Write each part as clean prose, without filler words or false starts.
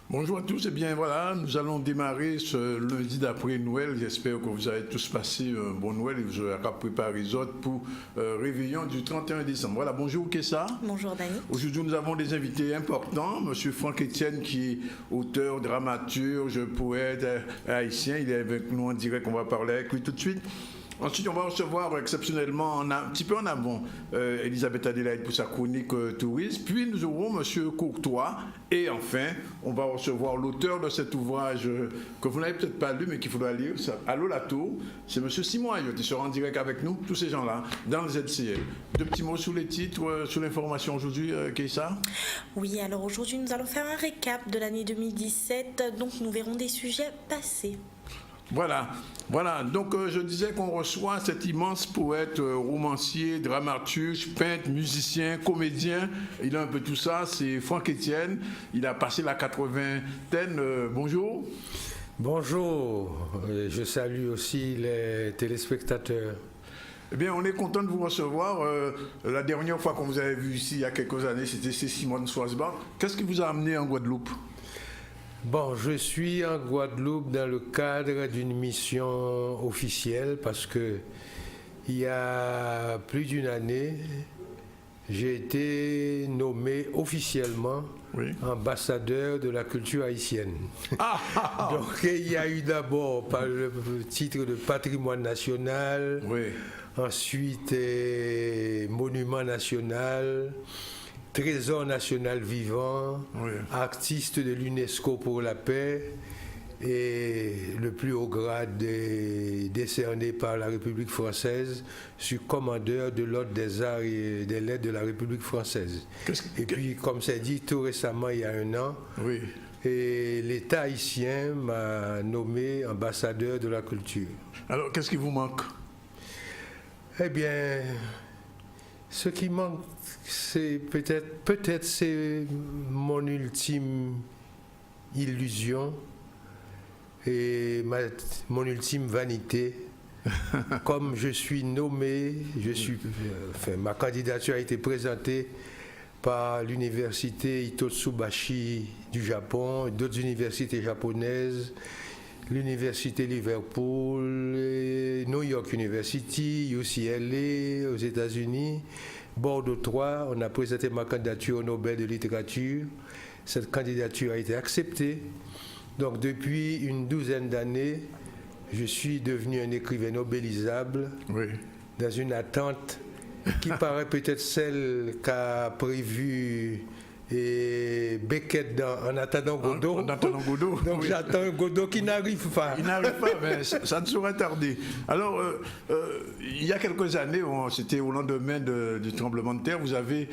Bonjour à tous, et bien voilà, nous allons démarrer ce lundi d'après Noël. J'espère que vous avez tous passé un bon Noël et vous aurez préparé les autres pour réveillon du 31 décembre. Voilà, bonjour Kessa. Bonjour Dani. Aujourd'hui nous avons des invités importants. Monsieur Franck Etienne qui est auteur, dramaturge, poète haïtien. Il est avec nous en direct, on va parler avec lui tout de suite. Ensuite, on va recevoir exceptionnellement, un petit peu en avant, Elisabeth Adélaïde pour sa chronique tourisme. Puis nous aurons M. Courtois. Et enfin, on va recevoir l'auteur de cet ouvrage que vous n'avez peut-être pas lu, mais qu'il faudra lire. Allô la Tour. C'est M. Simon Ayotte. Il sera en direct avec nous, tous ces gens-là, dans le ZCL. Deux petits mots sous les titres, sous l'information aujourd'hui, Keïssa. Oui, alors aujourd'hui, nous allons faire un récap de l'année 2017. Donc, nous verrons des sujets passés. Voilà. Donc je disais qu'on reçoit cet immense poète, romancier, dramaturge, peintre, musicien, comédien. Il a un peu tout ça, c'est Franck Etienne. Il a passé la 80aine. Bonjour. Bonjour. Je salue aussi les téléspectateurs. Eh bien, on est content de vous recevoir. La dernière fois qu'on vous avait vu ici, il y a quelques années, c'était Simone Swasbach. Qu'est-ce qui vous a amené en Guadeloupe ? Bon, je suis en Guadeloupe dans le cadre d'une mission officielle parce que il y a plus d'une année, j'ai été nommé officiellement ambassadeur de la culture haïtienne. Donc il y a eu d'abord par le titre de patrimoine national, ensuite monument national, Trésor national vivant, artiste de l'UNESCO pour la paix et le plus haut grade décerné par la République française sur commandeur de l'Ordre des Arts et des Lettres de la République française. Et puis, comme c'est dit tout récemment, il y a un an, et l'État haïtien m'a nommé ambassadeur de la culture. Alors, qu'est-ce qui vous manque ? Eh bien, ce qui manque, c'est peut-être c'est mon ultime illusion et mon ultime vanité. Comme je suis nommé, ma candidature a été présentée par l'université Hitotsubashi du Japon, d'autres universités japonaises, l'université Liverpool, New York University, UCLA aux États-Unis, Bordeaux 3. On a présenté ma candidature au Nobel de littérature. Cette candidature a été acceptée. Donc depuis une douzaine d'années, je suis devenu un écrivain nobelisable dans une attente qui paraît peut-être celle qu'a prévue et Beckett en attendant Godot. Donc j'attends Godot qui n'arrive pas. Il n'arrive pas, mais ça ne saurait tarder. Alors, il y a quelques années, c'était au lendemain du tremblement de terre, vous avez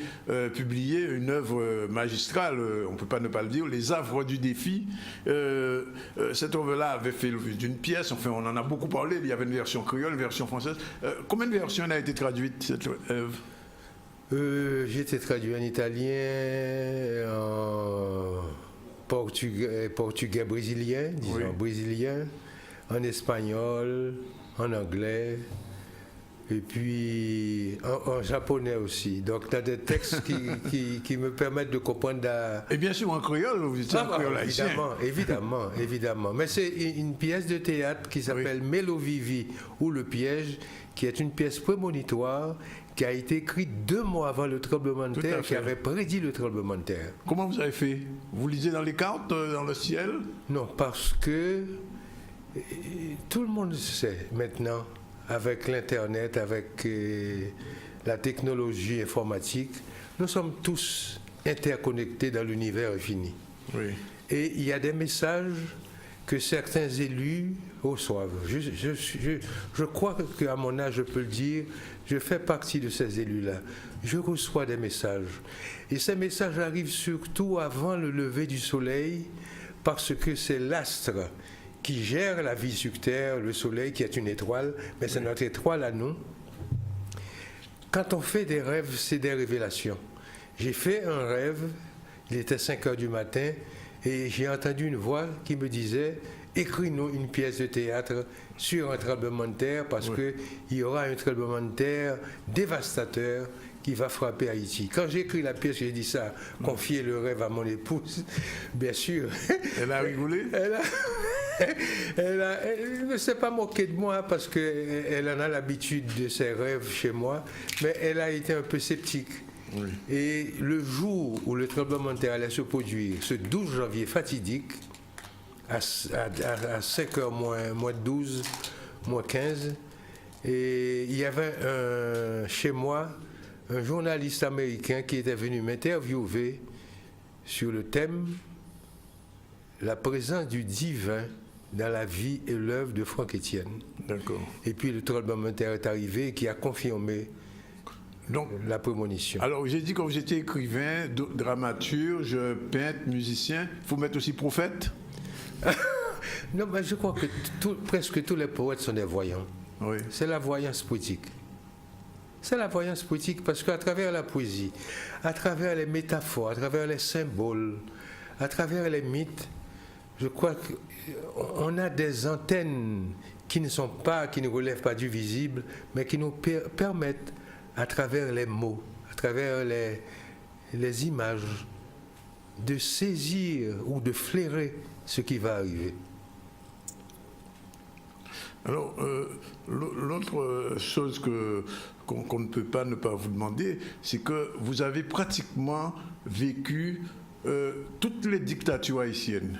publié une œuvre magistrale, on ne peut pas ne pas le dire, Les Havres du défi. Cette œuvre-là avait fait l'objet d'une pièce, enfin on en a beaucoup parlé, il y avait une version créole, une version française. Combien de versions a été traduite cette œuvre ? J'ai été traduit en italien, en portugais brésilien, brésilien, en espagnol, en anglais, et puis en japonais aussi. Donc, tu as des textes qui me permettent de comprendre. Et bien sûr, en créole, vous étiez en créole haïtien. Évidemment. Mais c'est une pièce de théâtre qui s'appelle Mélo Vivi ou Le Piège, qui est une pièce prémonitoire qui a été écrite 2 mois avant le tremblement de terre, qui avait prédit le tremblement de terre. Comment vous avez fait ? Vous lisez dans les cartes, dans le ciel ? Non, parce que tout le monde sait maintenant, avec l'Internet, avec la technologie informatique, nous sommes tous interconnectés dans l'univers infini. Et il y a des messages que certains élus reçoivent. Je crois qu'à mon âge, je peux le dire, je fais partie de ces élus-là. Je reçois des messages. Et ces messages arrivent surtout avant le lever du soleil, parce que c'est l'astre qui gère la vie sur Terre, le soleil qui est une étoile, mais c'est notre étoile à nous. Quand on fait des rêves, c'est des révélations. J'ai fait un rêve, il était 5 heures du matin, et j'ai entendu une voix qui me disait écris-nous une pièce de théâtre sur un tremblement de terre, parce qu'il y aura un tremblement de terre dévastateur qui va frapper Haïti. Quand j'ai écrit la pièce, j'ai dit ça, confier le rêve à mon épouse, bien sûr. Elle a rigolé? Elle ne s'est pas moquée de moi parce qu'elle en a l'habitude de ses rêves chez moi, mais elle a été un peu sceptique. Oui. Et le jour où le tremblement de terre allait se produire, ce 12 janvier fatidique, à 5h moins 12, moins 15, et il y avait chez moi un journaliste américain qui était venu m'interviewer sur le thème « La présence du divin dans la vie et l'œuvre de Franck Etienne ». D'accord. Et puis le tremblement de terre est arrivé qui a confirmé Donc, la prémonition. alors, j'ai dit que vous étiez écrivain, dramaturge, peintre, musicien. Il faut mettre aussi prophète? Non, mais je crois que presque tous les poètes sont des voyants. Oui. C'est la voyance poétique. C'est la voyance poétique parce qu'à travers la poésie, à travers les métaphores, à travers les symboles, à travers les mythes, je crois qu'on a des antennes qui ne relèvent pas du visible, mais qui nous permettent, à travers les mots, à travers les images, de saisir ou de flairer ce qui va arriver. Alors, l'autre chose qu'on ne peut pas ne pas vous demander, c'est que vous avez pratiquement vécu toutes les dictatures haïtiennes.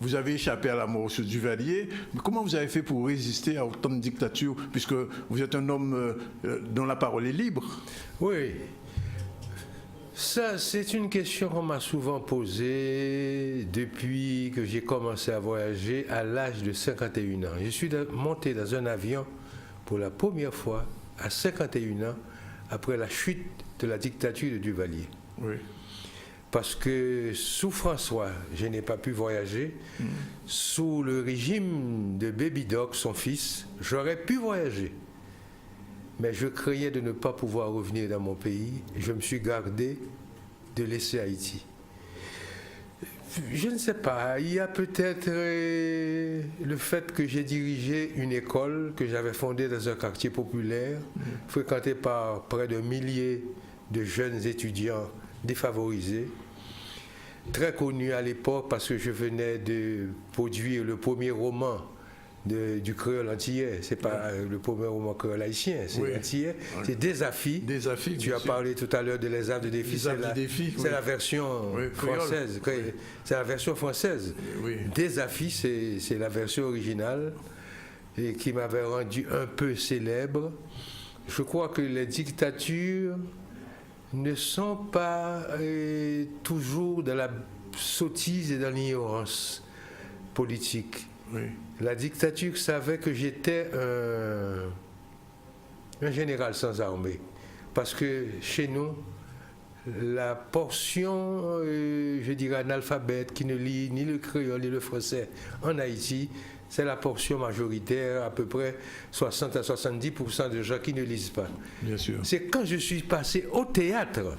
Vous avez échappé à la mort sur Duvalier, mais comment vous avez fait pour résister à autant de dictatures, puisque vous êtes un homme dont la parole est libre? Oui. Ça, c'est une question qu'on m'a souvent posée depuis que j'ai commencé à voyager à l'âge de 51 ans. Je suis monté dans un avion pour la première fois à 51 ans après la chute de la dictature de Duvalier. Oui. Parce que sous François, je n'ai pas pu voyager. Sous le régime de Baby Doc, son fils, j'aurais pu voyager. Mais je craignais de ne pas pouvoir revenir dans mon pays. Je me suis gardé de laisser Haïti. Je ne sais pas, il y a peut-être le fait que j'ai dirigé une école que j'avais fondée dans un quartier populaire, fréquenté par près de milliers de jeunes étudiants défavorisés, très connu à l'époque parce que je venais de produire le premier roman du créole antillais. C'est pas le premier roman créole haïtien, c'est antillais. C'est Des Affis. Tu as parlé tout à l'heure de Les Arts de Défi. C'est la version française. C'est la version française. Des Affis, c'est la version originale et qui m'avait rendu un peu célèbre. Je crois que les dictatures ne sont pas toujours dans la sottise et dans l'ignorance politique. Oui. La dictature savait que j'étais un général sans armée. Parce que chez nous, la portion, je dirais, analphabète, qui ne lit ni le créole ni le français en Haïti, c'est la portion majoritaire, à peu près 60 à 70% de gens qui ne lisent pas. Bien sûr. C'est quand je suis passé au théâtre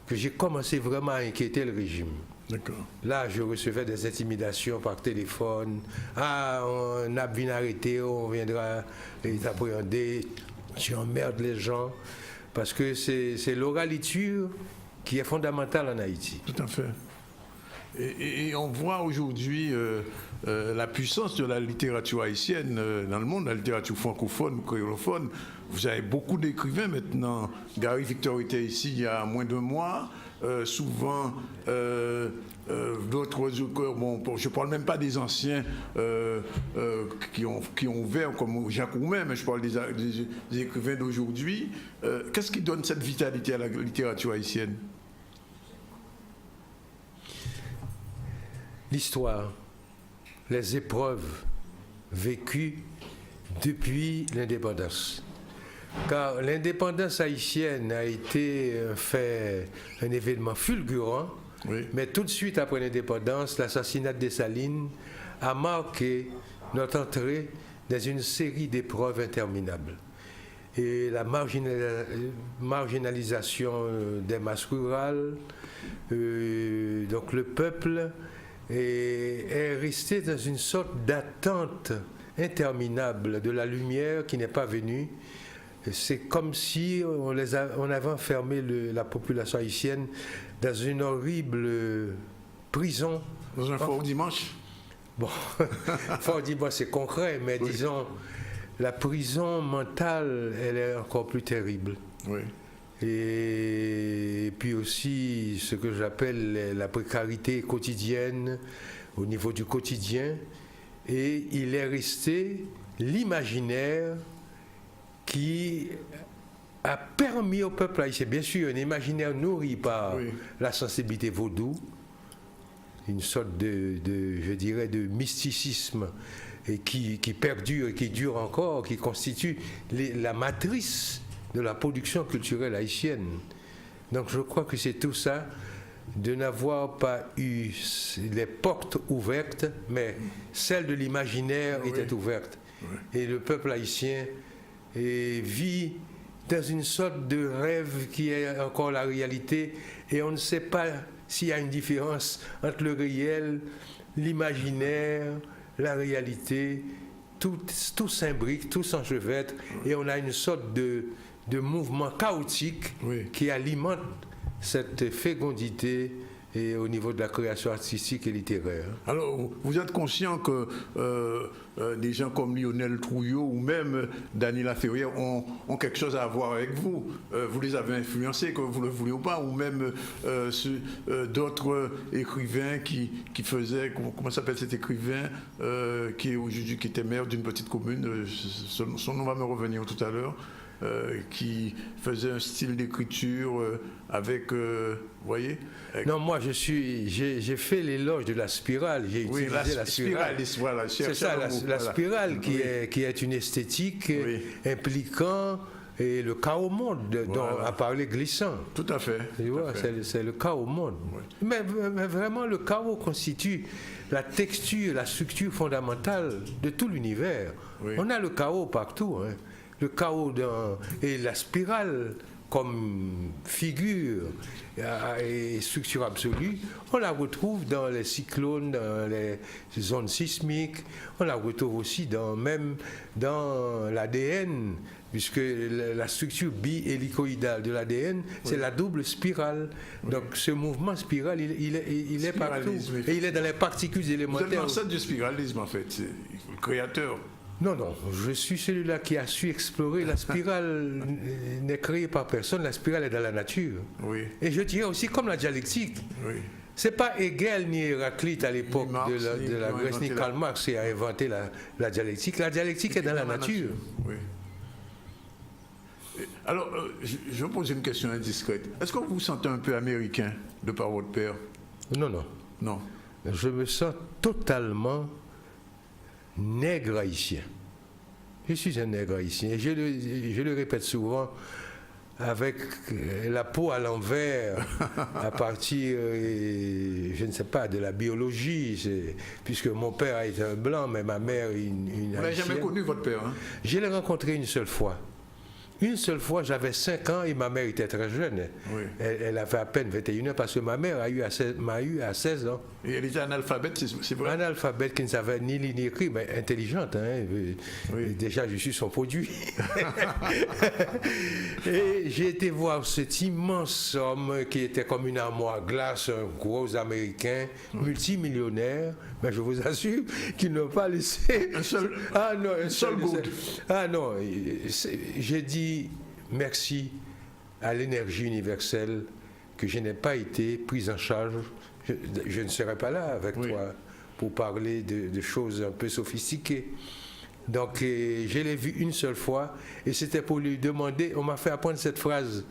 que j'ai commencé vraiment à inquiéter le régime. D'accord. Là, je recevais des intimidations par téléphone. Ah, on a bien arrêté, on viendra t'appréhender. Tu emmerdes les gens. Parce que c'est l'oraliture qui est fondamentale en Haïti. Tout à fait. Et on voit aujourd'hui la puissance de la littérature haïtienne dans le monde, la littérature francophone, créolophone. Vous avez beaucoup d'écrivains maintenant. Gary Victor était ici il y a moins d'un mois. Souvent, d'autres auteurs, bon, je ne parle même pas des anciens qui ont ouvert, comme Jacques Roumain, mais je parle des écrivains d'aujourd'hui. Qu'est-ce qui donne cette vitalité à la littérature haïtienne? L'histoire, les épreuves vécues depuis l'indépendance. Car l'indépendance haïtienne a été un événement fulgurant, mais tout de suite après l'indépendance, l'assassinat de Dessalines a marqué notre entrée dans une série d'épreuves interminables. Et la marginalisation des masses rurales, donc le peuple et est resté dans une sorte d'attente interminable de la lumière qui n'est pas venue. C'est comme si on avait enfermé la population haïtienne dans une horrible prison. Dans un fort dimanche. Bon, fort dimanche c'est concret, mais oui. Disons, la prison mentale, elle est encore plus terrible. Oui. Et puis aussi ce que j'appelle la précarité quotidienne au niveau du quotidien. Et il est resté l'imaginaire qui a permis au peuple haïtien, bien sûr, un imaginaire nourri par oui. la sensibilité vaudou, une sorte je dirais, de mysticisme et qui perdure et qui dure encore, qui constitue la matrice de la production culturelle haïtienne. Donc je crois que c'est tout ça, de n'avoir pas eu les portes ouvertes, mais celle de l'imaginaire oui. était ouverte. Oui. Et le peuple haïtien vit dans une sorte de rêve qui est encore la réalité, et on ne sait pas s'il y a une différence entre le réel, l'imaginaire, la réalité, tout s'imbrique, tout s'enchevêtre, et on a une sorte de mouvement chaotique oui. qui alimente cette fécondité et au niveau de la création artistique et littéraire. Alors, vous êtes conscient que des gens comme Lionel Trouillot ou même Daniela Ferrière ont quelque chose à voir avec vous. Vous les avez influencés, que vous le voulez ou pas, ou même d'autres écrivains qui faisaient, comment s'appelle cet écrivain qui est aujourd'hui qui était maire d'une petite commune, son nom va me revenir tout à l'heure. Qui faisait un style d'écriture avec, vous voyez. Non, moi j'ai fait l'éloge de la spirale. J'ai utilisé la spirale. Voilà, c'est ça, la spirale qui est une esthétique impliquant et le chaos monde dont a parlé Glissant. Tout à fait. Tu vois, c'est le chaos monde. Oui. Mais vraiment, le chaos constitue la texture, la structure fondamentale de tout l'univers. Oui. On a le chaos partout. Hein. Le chaos et la spirale comme figure et structure absolue, on la retrouve dans les cyclones, dans les zones sismiques, on la retrouve aussi même dans l'ADN, puisque la structure bi-hélicoïdale de l'ADN, oui. c'est la double spirale. Oui. Donc ce mouvement spiral, il est partout. Oui. Et il est dans les particules élémentaires. Vous êtes l'ancêtre du spiralisme, en fait, c'est le créateur. Non, je suis celui-là qui a su explorer. La spirale n'est créée par personne, la spirale est dans la nature. Oui. Et je dirais aussi comme la dialectique. Oui. C'est pas Hegel ni Héraclite à l'époque de la Grèce, ni Karl Marx qui a inventé la dialectique. La dialectique est dans la nature. Oui. Alors, je vous pose une question indiscrète. Est-ce que vous vous sentez un peu américain de par votre père? Non. Je me sens totalement nègre haïtien. Je suis un nègre haïtien. Et je le répète souvent, avec la peau à l'envers, à partir, je ne sais pas, de la biologie, puisque mon père a été un blanc, mais ma mère une haïtienne. Vous n'avez jamais connu votre père, hein? Je l'ai rencontré une seule fois. Une seule fois, j'avais 5 ans et ma mère était très jeune. Oui. Elle avait à peine 21 ans parce que ma mère m'a eu à 16 ans. Et elle était analphabète, c'est vrai? Analphabète qui ne savait ni lire ni écrire, mais intelligente. Hein. Oui. Déjà, je suis son produit. Et j'ai été voir cet immense homme qui était comme une armoire à glace, un gros Américain, multimillionnaire. Mais je vous assure qu'ils n'ont pas laissé... Un seul goutte. Ah non, j'ai dit merci à l'énergie universelle que je n'ai pas été prise en charge. Je ne serai pas là avec toi pour parler de choses un peu sophistiquées. Donc je l'ai vu une seule fois et c'était pour lui demander, on m'a fait apprendre cette phrase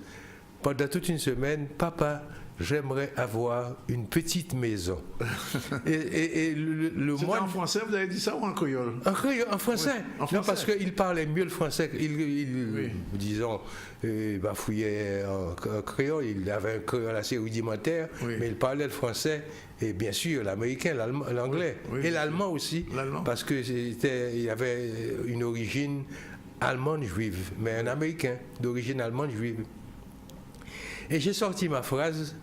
pendant toute une semaine: papa, j'aimerais avoir une petite maison. Et le moine... en français, vous avez dit ça ou en créole? En français. Oui, en français. Non, parce qu'il parlait mieux le français. Disons, bafouillait en créole. Il avait un créole assez rudimentaire, mais il parlait le français et bien sûr l'américain, l'anglais et l'allemand aussi. Parce qu'il avait une origine allemande juive, mais un américain d'origine allemande juive. Et j'ai sorti ma phrase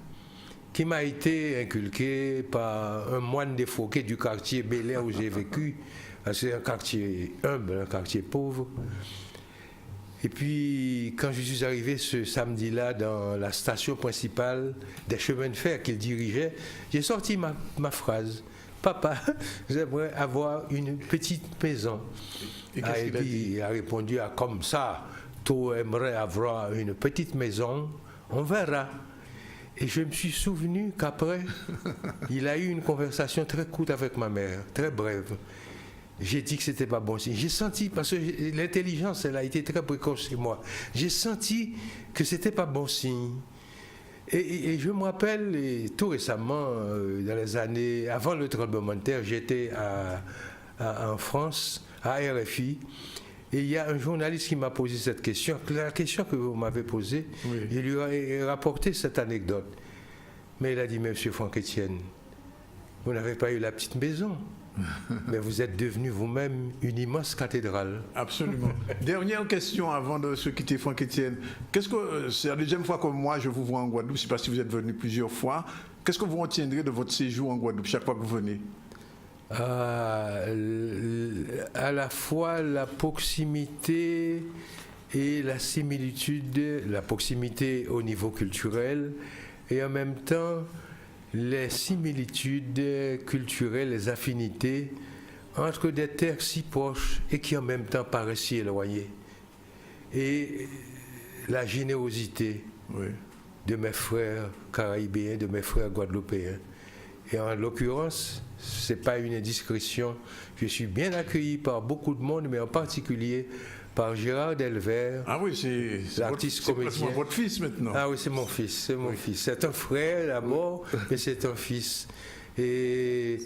qui m'a été inculqué par un moine défroqué du quartier Bel Air où j'ai vécu. C'est un quartier humble, un quartier pauvre. Et puis, quand je suis arrivé ce samedi-là dans la station principale des chemins de fer qu'il dirigeait, j'ai sorti ma phrase. Papa, j'aimerais avoir une petite maison. Et qu'est-ce qu'il a dit? Il a répondu comme ça, tu aimerais avoir une petite maison, on verra. Et je me suis souvenu qu'après, il a eu une conversation très courte avec ma mère, très brève. J'ai dit que c'était pas bon signe. J'ai senti, parce que l'intelligence, elle a été très précoce chez moi. J'ai senti que c'était pas bon signe. Et je me rappelle, tout récemment, dans les années avant le tremblement de terre, j'étais en France, à RFI, et il y a un journaliste qui m'a posé cette question. La question que vous m'avez posée, oui. Je lui ai rapporté cette anecdote. Mais il a dit, mais monsieur Franck Etienne, vous n'avez pas eu la petite maison. Mais vous êtes devenu vous-même une immense cathédrale. Absolument. Dernière question avant de se quitter, Franck Etienne. C'est la deuxième fois que moi je vous vois en Guadeloupe. Je ne sais pas si vous êtes venu plusieurs fois. Qu'est-ce que vous retiendrez de votre séjour en Guadeloupe chaque fois que vous venez? À la fois la proximité et la similitude, la proximité au niveau culturel et en même temps les similitudes culturelles, les affinités entre des terres si proches et qui en même temps paraissent si éloignées. Et la générosité de mes frères caraïbéens, de mes frères guadeloupéens. Et en l'occurrence, ce n'est pas une indiscrétion, je suis bien accueilli par beaucoup de monde, mais en particulier par Gérard Delvert. Ah oui, c'est l'artiste comédien. C'est votre fils maintenant. Ah oui, c'est mon fils, c'est mon fils. C'est un frère d'abord, mais c'est un fils. Et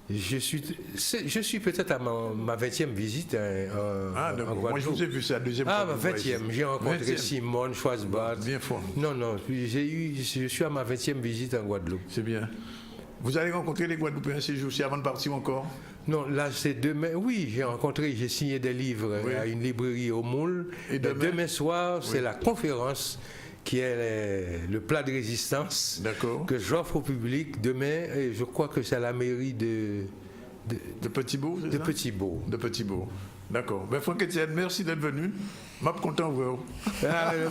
je suis peut-être à ma 20e visite en Guadeloupe. Moi je vous ai vu, c'est la deuxième fois. Ah, ma 20e, j'ai rencontré 20e. Simone Schwarzbart. Bien fort. Non, je suis à ma 20e visite en Guadeloupe. C'est bien. Vous allez rencontrer les Guadeloupéens ces jours-ci avant de partir encore? Non, là c'est demain. Oui, j'ai signé des livres à une librairie au Moule. Et demain soir, c'est la conférence qui est le plat de résistance que j'offre au public demain. Et je crois que c'est à la mairie de Petit-Bourg, de Petit-Bourg. De Petit-Bourg. D'accord. Ben, Franck Etienne, merci d'être venu. Je suis content de vous.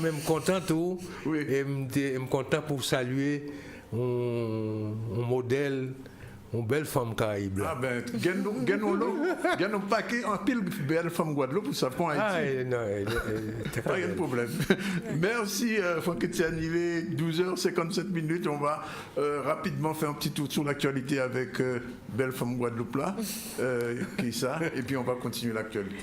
Même content tout. Oui. Et je suis content pour saluer un modèle, une belle femme caraïbe. Ah ben, gagnons paquet en pile belle femme Guadeloupe pour ça pour Haïti. Ah non, pas de problème. Merci Franck Etienne, il est 12h57. On va rapidement faire un petit tour sur l'actualité avec belle femme Guadeloupe là, qui ça, et puis on va continuer l'actualité.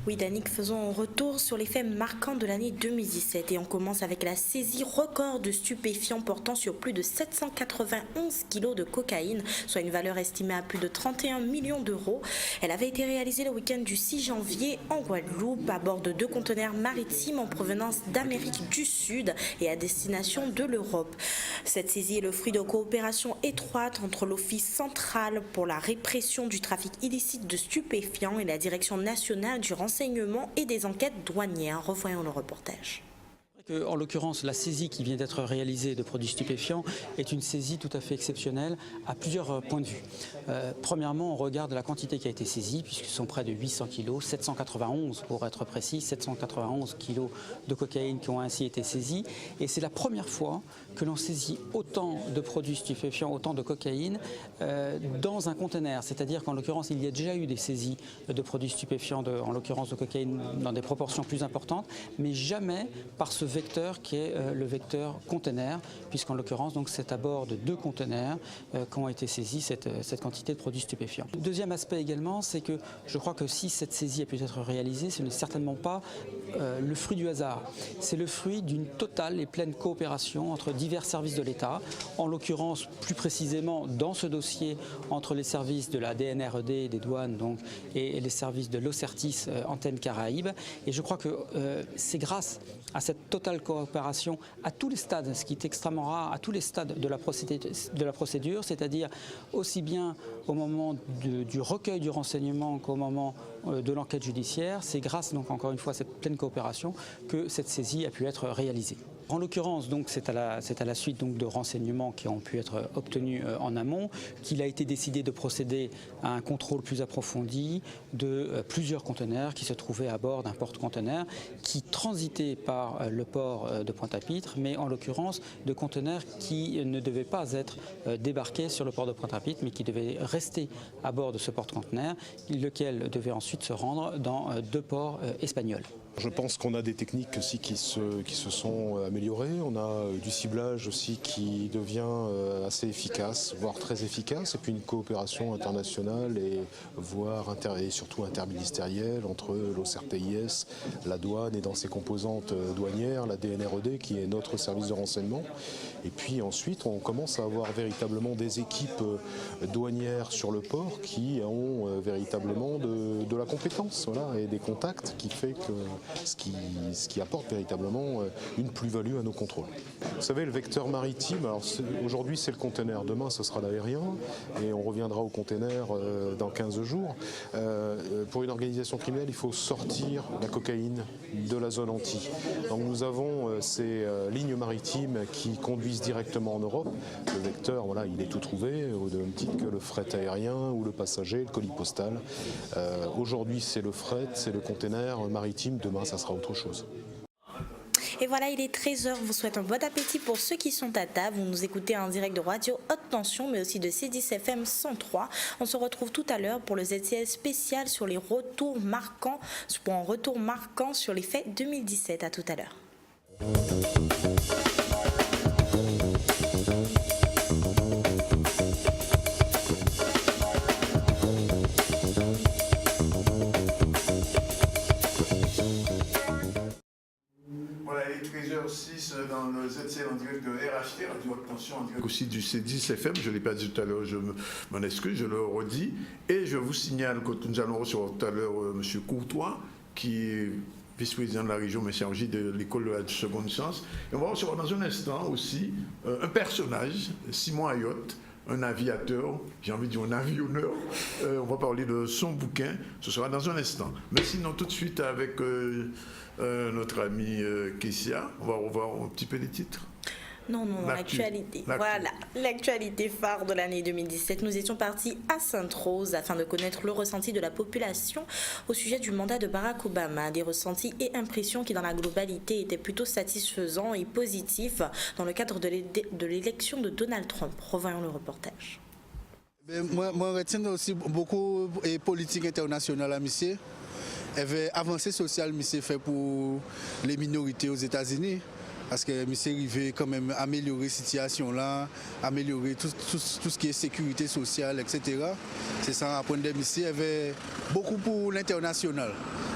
Oui, Danick, faisons un retour sur les faits marquants de l'année 2017 et on commence avec la saisie record de stupéfiants portant sur plus de 791 kilos de cocaïne, soit une valeur estimée à plus de 31 millions d'euros. Elle avait été réalisée le week-end du 6 janvier en Guadeloupe à bord de 2 conteneurs maritimes en provenance d'Amérique du Sud et à destination de l'Europe. Cette saisie est le fruit de coopération étroite entre l'Office central pour la répression du trafic illicite de stupéfiants et la Direction nationale du renseignement et des enquêtes douanières. Revoyons le reportage. En l'occurrence, la saisie qui vient d'être réalisée de produits stupéfiants est une saisie tout à fait exceptionnelle à plusieurs points de vue. Premièrement, on regarde la quantité qui a été saisie, puisque ce sont près de 800 kilos, 791 pour être précis, 791 kilos de cocaïne qui ont ainsi été saisis. Et c'est la première fois que l'on saisit autant de produits stupéfiants, autant de cocaïne dans un conteneur. C'est-à-dire qu'en l'occurrence, il y a déjà eu des saisies de produits stupéfiants, en l'occurrence de cocaïne, dans des proportions plus importantes, mais jamais par ce vecteur qui est le vecteur conteneur, puisqu'en l'occurrence donc c'est à bord de 2 conteneurs qu'ont été saisis cette quantité de produits stupéfiants. Deuxième aspect également, c'est que je crois que si cette saisie a pu être réalisée, ce n'est certainement pas le fruit du hasard. C'est le fruit d'une totale et pleine coopération entre divers services de l'État, en l'occurrence plus précisément dans ce dossier entre les services de la DNRED, des douanes donc, et les services de l'OCERTIS Antenne Caraïbes. Et je crois que c'est grâce à cette totale coopération à tous les stades, ce qui est extrêmement rare, à tous les stades de la procédure, c'est-à-dire aussi bien au moment du recueil du renseignement qu'au moment de l'enquête judiciaire. C'est grâce donc encore une fois à cette pleine coopération que cette saisie a pu être réalisée. En l'occurrence, donc, c'est à la suite donc, de renseignements qui ont pu être obtenus en amont qu'il a été décidé de procéder à un contrôle plus approfondi de plusieurs conteneurs qui se trouvaient à bord d'un porte-conteneurs qui transitaient par le port de Pointe-à-Pitre, mais en l'occurrence de conteneurs qui ne devaient pas être débarqués sur le port de Pointe-à-Pitre, mais qui devaient rester à bord de ce porte-conteneurs, lequel devait ensuite se rendre dans 2 ports espagnols. Je pense qu'on a des techniques aussi qui se sont améliorées. On a du ciblage aussi qui devient assez efficace, voire très efficace. Et puis une coopération internationale et surtout interministérielle entre l'OCRPIS, la douane et dans ses composantes douanières, la DNRED qui est notre service de renseignement. Et puis ensuite, on commence à avoir véritablement des équipes douanières sur le port qui ont véritablement de la compétence, voilà, et des contacts qui fait que ce qui apporte véritablement une plus-value à nos contrôles. Vous savez, le vecteur maritime, aujourd'hui c'est le conteneur, demain ce sera l'aérien et on reviendra au conteneur dans 15 jours. Pour une organisation criminelle, il faut sortir la cocaïne de la zone anti. Donc nous avons ces lignes maritimes qui conduisent directement en Europe. Le vecteur, voilà, il est tout trouvé, au même titre que le fret aérien ou le passager, le colis postal. Aujourd'hui c'est le fret, c'est le conteneur maritime, demain ça sera autre chose. Et voilà, il est 13h. Vous souhaite un bon appétit pour ceux qui sont à table. Vous nous écoutez en direct de Radio Haute Tension, mais aussi de C10 FM 103. On se retrouve tout à l'heure pour le ZCL spécial sur les retours marquants, pour un retour marquant sur les faits 2017. À tout à l'heure. Dans le ZCL en direct de RHT, Radio Haute Tension, en direct aussi du C10 FM, je ne l'ai pas dit tout à l'heure, je m'en excuse, je le redis. Et je vous signale que nous allons recevoir tout à l'heure M. Courtois, qui est vice-président de la région, mais chargé de l'école de la seconde chance. Et on va recevoir dans un instant aussi un personnage, Simon Ayotte, un aviateur, j'ai envie de dire un avionneur. On va parler de son bouquin, ce sera dans un instant. Mais sinon, tout de suite avec notre ami Kessia, on va revoir un petit peu les titres. Non, l'actualité. Voilà, l'actualité phare de l'année 2017. Nous étions partis à Sainte-Rose afin de connaître le ressenti de la population au sujet du mandat de Barack Obama. Des ressentis et impressions qui, dans la globalité, étaient plutôt satisfaisants et positifs dans le cadre de l'élection de Donald Trump. Revoyons le reportage. Moi, je retiens aussi beaucoup de politique internationale à monsieur. Avancée sociale, monsieur fait pour les minorités aux États-Unis. Parce que monsieur arrivé quand même améliorer la situation là, améliorer tout ce qui est sécurité sociale, etc. C'est ça, à point de monsieur avait beaucoup pour l'international.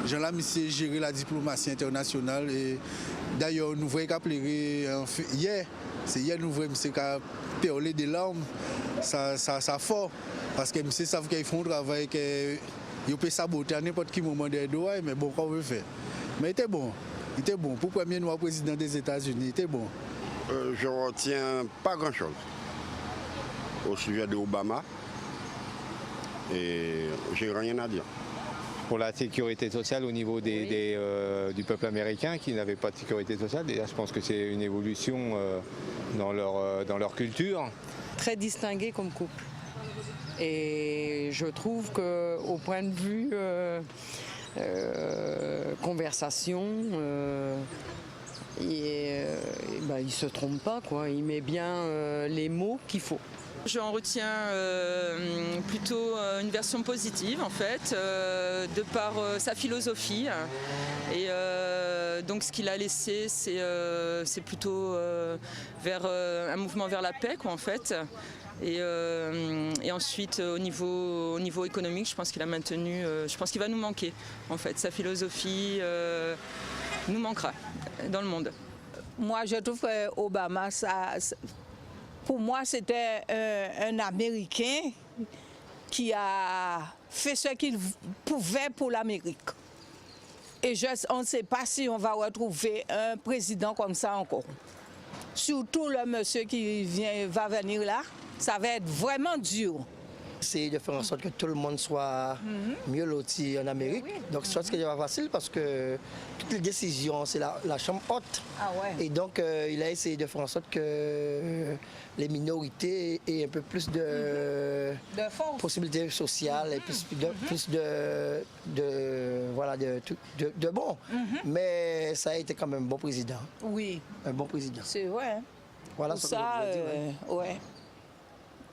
Jean-là, monsieur gérer la diplomatie internationale. Et d'ailleurs, nous voyons qu'appeler hier, c'est hier nous voyons monsieur qu'à perler des larmes, ça fort. Parce que monsieur savent qu'ils font un travail qu'ils peuvent saboter à n'importe quel moment des doigts, mais bon, qu'on veut faire. Mais il était bon. Il était bon. Pour le premier noir président des États-Unis, il était bon. Je ne retiens pas grand-chose au sujet d'Obama et j'ai rien à dire. Pour la sécurité sociale au niveau du peuple américain qui n'avait pas de sécurité sociale, déjà je pense que c'est une évolution dans leur culture. Très distingué comme couple. Et je trouve qu'au point de vue conversation, il se trompe pas, quoi. Il met bien les mots qu'il faut. J'en retiens plutôt une version positive en fait, de par sa philosophie. Et donc ce qu'il a laissé, c'est plutôt vers un mouvement vers la paix, quoi, en fait. Et ensuite, au niveau économique, je pense qu'il a maintenu, je pense qu'il va nous manquer, en fait. Sa philosophie nous manquera dans le monde. Moi, je trouve que Obama, pour moi, c'était un Américain qui a fait ce qu'il pouvait pour l'Amérique. Et on ne sait pas si on va retrouver un président comme ça encore. Surtout le monsieur qui va venir là. Ça va être vraiment dur. essayer de faire en sorte que tout le monde soit mieux loti en Amérique. Donc c'est chose qui n'est pas facile parce que toutes les décisions, c'est la Chambre haute. Ah ouais. Et donc il a essayé de faire en sorte que les minorités aient un peu plus de possibilités sociales et plus de bon. Mais ça a été quand même un bon président. Oui. Un bon président. C'est vrai. Voilà pour ce ça, que je voulais dire. ouais.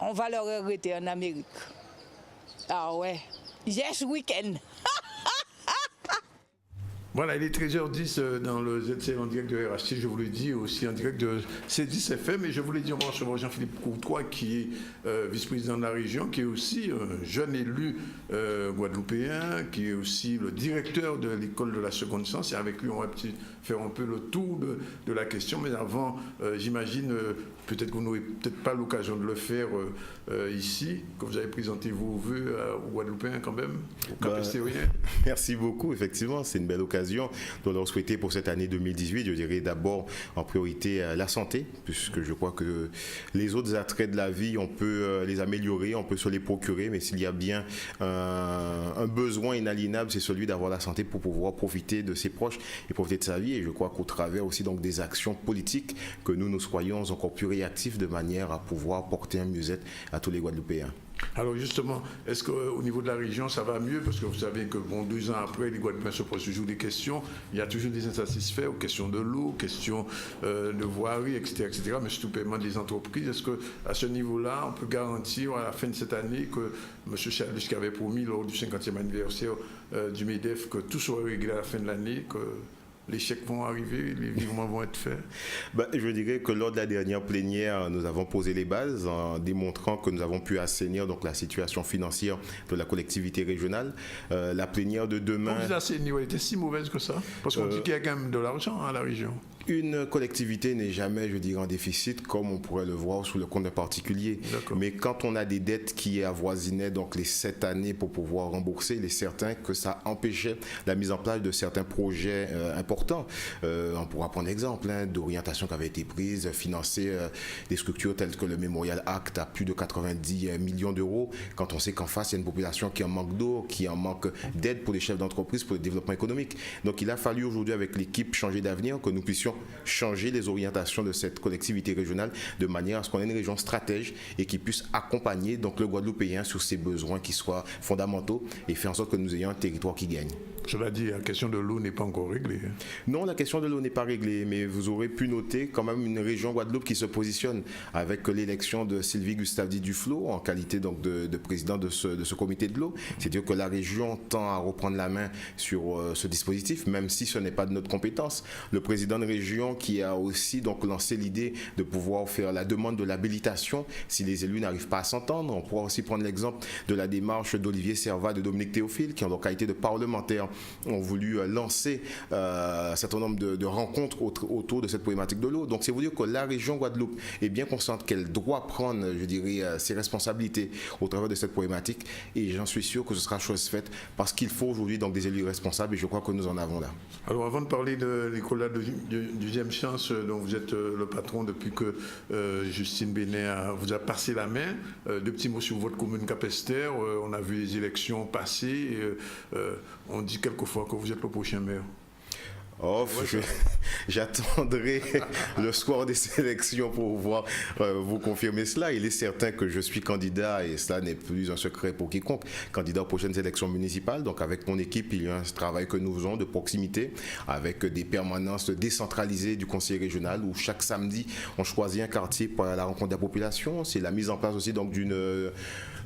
On va leur arrêter en Amérique. Ah ouais. Yes, week-end. Voilà, il est 13h10 dans le ZCL en direct de RHT, je vous le dis, aussi en direct de C10 FM. Et je vous l'ai dit, on va recevoir Jean-Philippe Courtois, qui est vice-président de la région, qui est aussi un jeune élu guadeloupéen, qui est aussi le directeur de l'école de la seconde science. Et avec lui, on va faire un peu le tour de la question. Mais avant, j'imagine, peut-être que vous n'aurez peut-être pas l'occasion de le faire ici, que vous avez présenté vos vœux aux Guadeloupéens quand même, aux Capestériens. Merci beaucoup, effectivement, c'est une belle occasion de leur souhaiter pour cette année 2018, je dirais d'abord en priorité la santé, puisque je crois que les autres attraits de la vie, on peut les améliorer, on peut se les procurer, mais s'il y a bien un besoin inaliénable, c'est celui d'avoir la santé pour pouvoir profiter de ses proches et profiter de sa vie. Et je crois qu'au travers aussi donc des actions politiques, que nous soyons encore plus réactifs de manière à pouvoir porter un mieux-être à tous les Guadeloupéens. Alors justement, est-ce qu'au niveau de la région, ça va mieux? Parce que vous savez que 2 ans après, les Guadeloupéens se posent toujours des questions. Il y a toujours des insatisfaits aux questions de l'eau, aux questions de voirie, etc., mais surtout paiement des entreprises. Est-ce qu'à ce niveau-là, on peut garantir à la fin de cette année que M. Chalus, qui avait promis lors du 50e anniversaire du MEDEF que tout soit réglé à la fin de l'année, que les chèques vont arriver, les virements vont être faits? Je dirais que lors de la dernière plénière, nous avons posé les bases en démontrant que nous avons pu assainir donc, la situation financière de la collectivité régionale. La plénière de demain... Vous assainir, elle était si mauvaise que ça? Parce qu'on dit qu'il y a quand même de l'argent à la région. Une collectivité n'est jamais, je dirais, en déficit comme on pourrait le voir sous le compte d'un particulier. Mais quand on a des dettes qui avoisinaient donc les 7 années pour pouvoir rembourser, il est certain que ça empêchait la mise en place de certains projets importants. On pourra prendre l'exemple d'orientation qui avait été prise, financer des structures telles que le Memorial Act à plus de 90 millions d'euros, quand on sait qu'en face, il y a une population qui en manque d'eau, qui en manque d'aide pour les chefs d'entreprise, pour le développement économique. Donc il a fallu aujourd'hui avec l'équipe Changer d'avenir que nous puissions changer les orientations de cette collectivité régionale de manière à ce qu'on ait une région stratège et qui puisse accompagner donc le Guadeloupéen sur ses besoins qui soient fondamentaux et faire en sorte que nous ayons un territoire qui gagne. Cela dit, la question de l'eau n'est pas encore réglée. Non, la question de l'eau n'est pas réglée, mais vous aurez pu noter quand même une région Guadeloupe qui se positionne avec l'élection de Sylvie Gustave Duflo en qualité donc de président de ce comité de l'eau. C'est-à-dire que la région tend à reprendre la main sur ce dispositif, même si ce n'est pas de notre compétence. Le président de région qui a aussi donc lancé l'idée de pouvoir faire la demande de l'habilitation si les élus n'arrivent pas à s'entendre. On pourra aussi prendre l'exemple de la démarche d'Olivier Servat et de Dominique Théophile qui en donc qualité de parlementaires ont voulu lancer un certain nombre de rencontres autour de cette problématique de l'eau. Donc c'est vous dire que la région Guadeloupe est bien consciente qu'elle doit prendre, je dirais, ses responsabilités au travers de cette problématique et j'en suis sûr que ce sera chose faite parce qu'il faut aujourd'hui donc des élus responsables et je crois que nous en avons là. Alors avant de parler de l'école de deuxième chance dont vous êtes le patron depuis que Justine Benet vous a passé la main, 2 petits mots sur votre commune Capesterre. On a vu les élections passer. On dit quelquefois que vous êtes le prochain maire. J'attendrai le soir des élections pour pouvoir vous confirmer cela. Il est certain que je suis candidat, et cela n'est plus un secret pour quiconque, candidat aux prochaines élections municipales. Donc avec mon équipe, il y a un travail que nous faisons de proximité, avec des permanences décentralisées du conseil régional, où chaque samedi, on choisit un quartier pour la rencontre de la population. C'est la mise en place aussi donc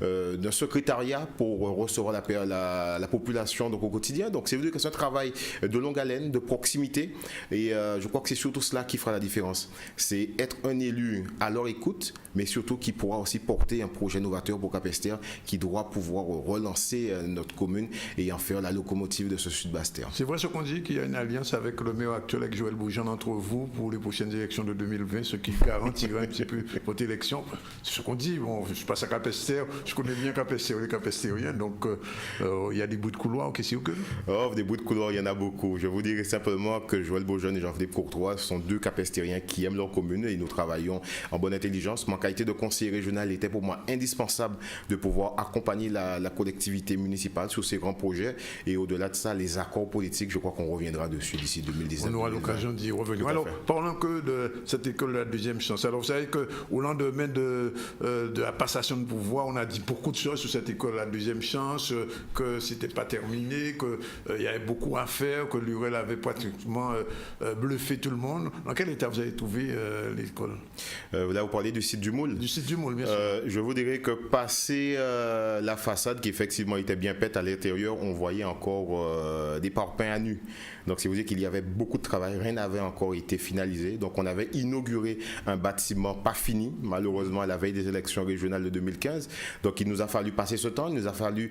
d'un secrétariat pour recevoir la population donc, au quotidien. Donc c'est vrai que c'est un travail de longue haleine, de proximité, et je crois que c'est surtout cela qui fera la différence. C'est être un élu à leur écoute, mais surtout qui pourra aussi porter un projet novateur pour Capesterre, qui doit pouvoir relancer notre commune et en faire la locomotive de ce Sud-Basse-Terre. C'est vrai ce qu'on dit qu'il y a une alliance avec le maire actuel, avec Joël Bourgeon, entre vous pour les prochaines élections de 2020, ce qui garantira un petit peu votre élection. C'est ce qu'on dit. Bon, je passe à Capesterre, je connais bien Capesterre, les Capestériens, donc il y a des bouts de couloir, qu'est-ce que des bouts de couloir, il y en a beaucoup. Je vous dirais simplement simplement que Joël Beaujeune et Jean-Philippe Courtois sont deux capestériens qui aiment leur commune et nous travaillons en bonne intelligence. Ma qualité de conseiller régional était pour moi indispensable de pouvoir accompagner la collectivité municipale sur ces grands projets et au-delà de ça, les accords politiques, je crois qu'on reviendra dessus d'ici 2019. On aura l'occasion d'y revenir. Alors, parlons que de cette école de la deuxième chance. Alors, vous savez qu'au lendemain de la passation de pouvoir, on a dit beaucoup de choses sur cette école de la deuxième chance, que c'était pas terminé, qu'il y avait beaucoup à faire, que l'URL avait pratiquement bluffé tout le monde. Dans quel état vous avez trouvé l'école? Là, vous parlez du site du Moule. Du site du Moule, bien sûr. Je vous dirais que passé la façade qui effectivement était bien peinte à l'intérieur, on voyait encore des parpaings à nu. Donc, c'est vous dire qu'il y avait beaucoup de travail, rien n'avait encore été finalisé. Donc, on avait inauguré un bâtiment pas fini, malheureusement à la veille des élections régionales de 2015. Donc, il nous a fallu passer ce temps, il nous a fallu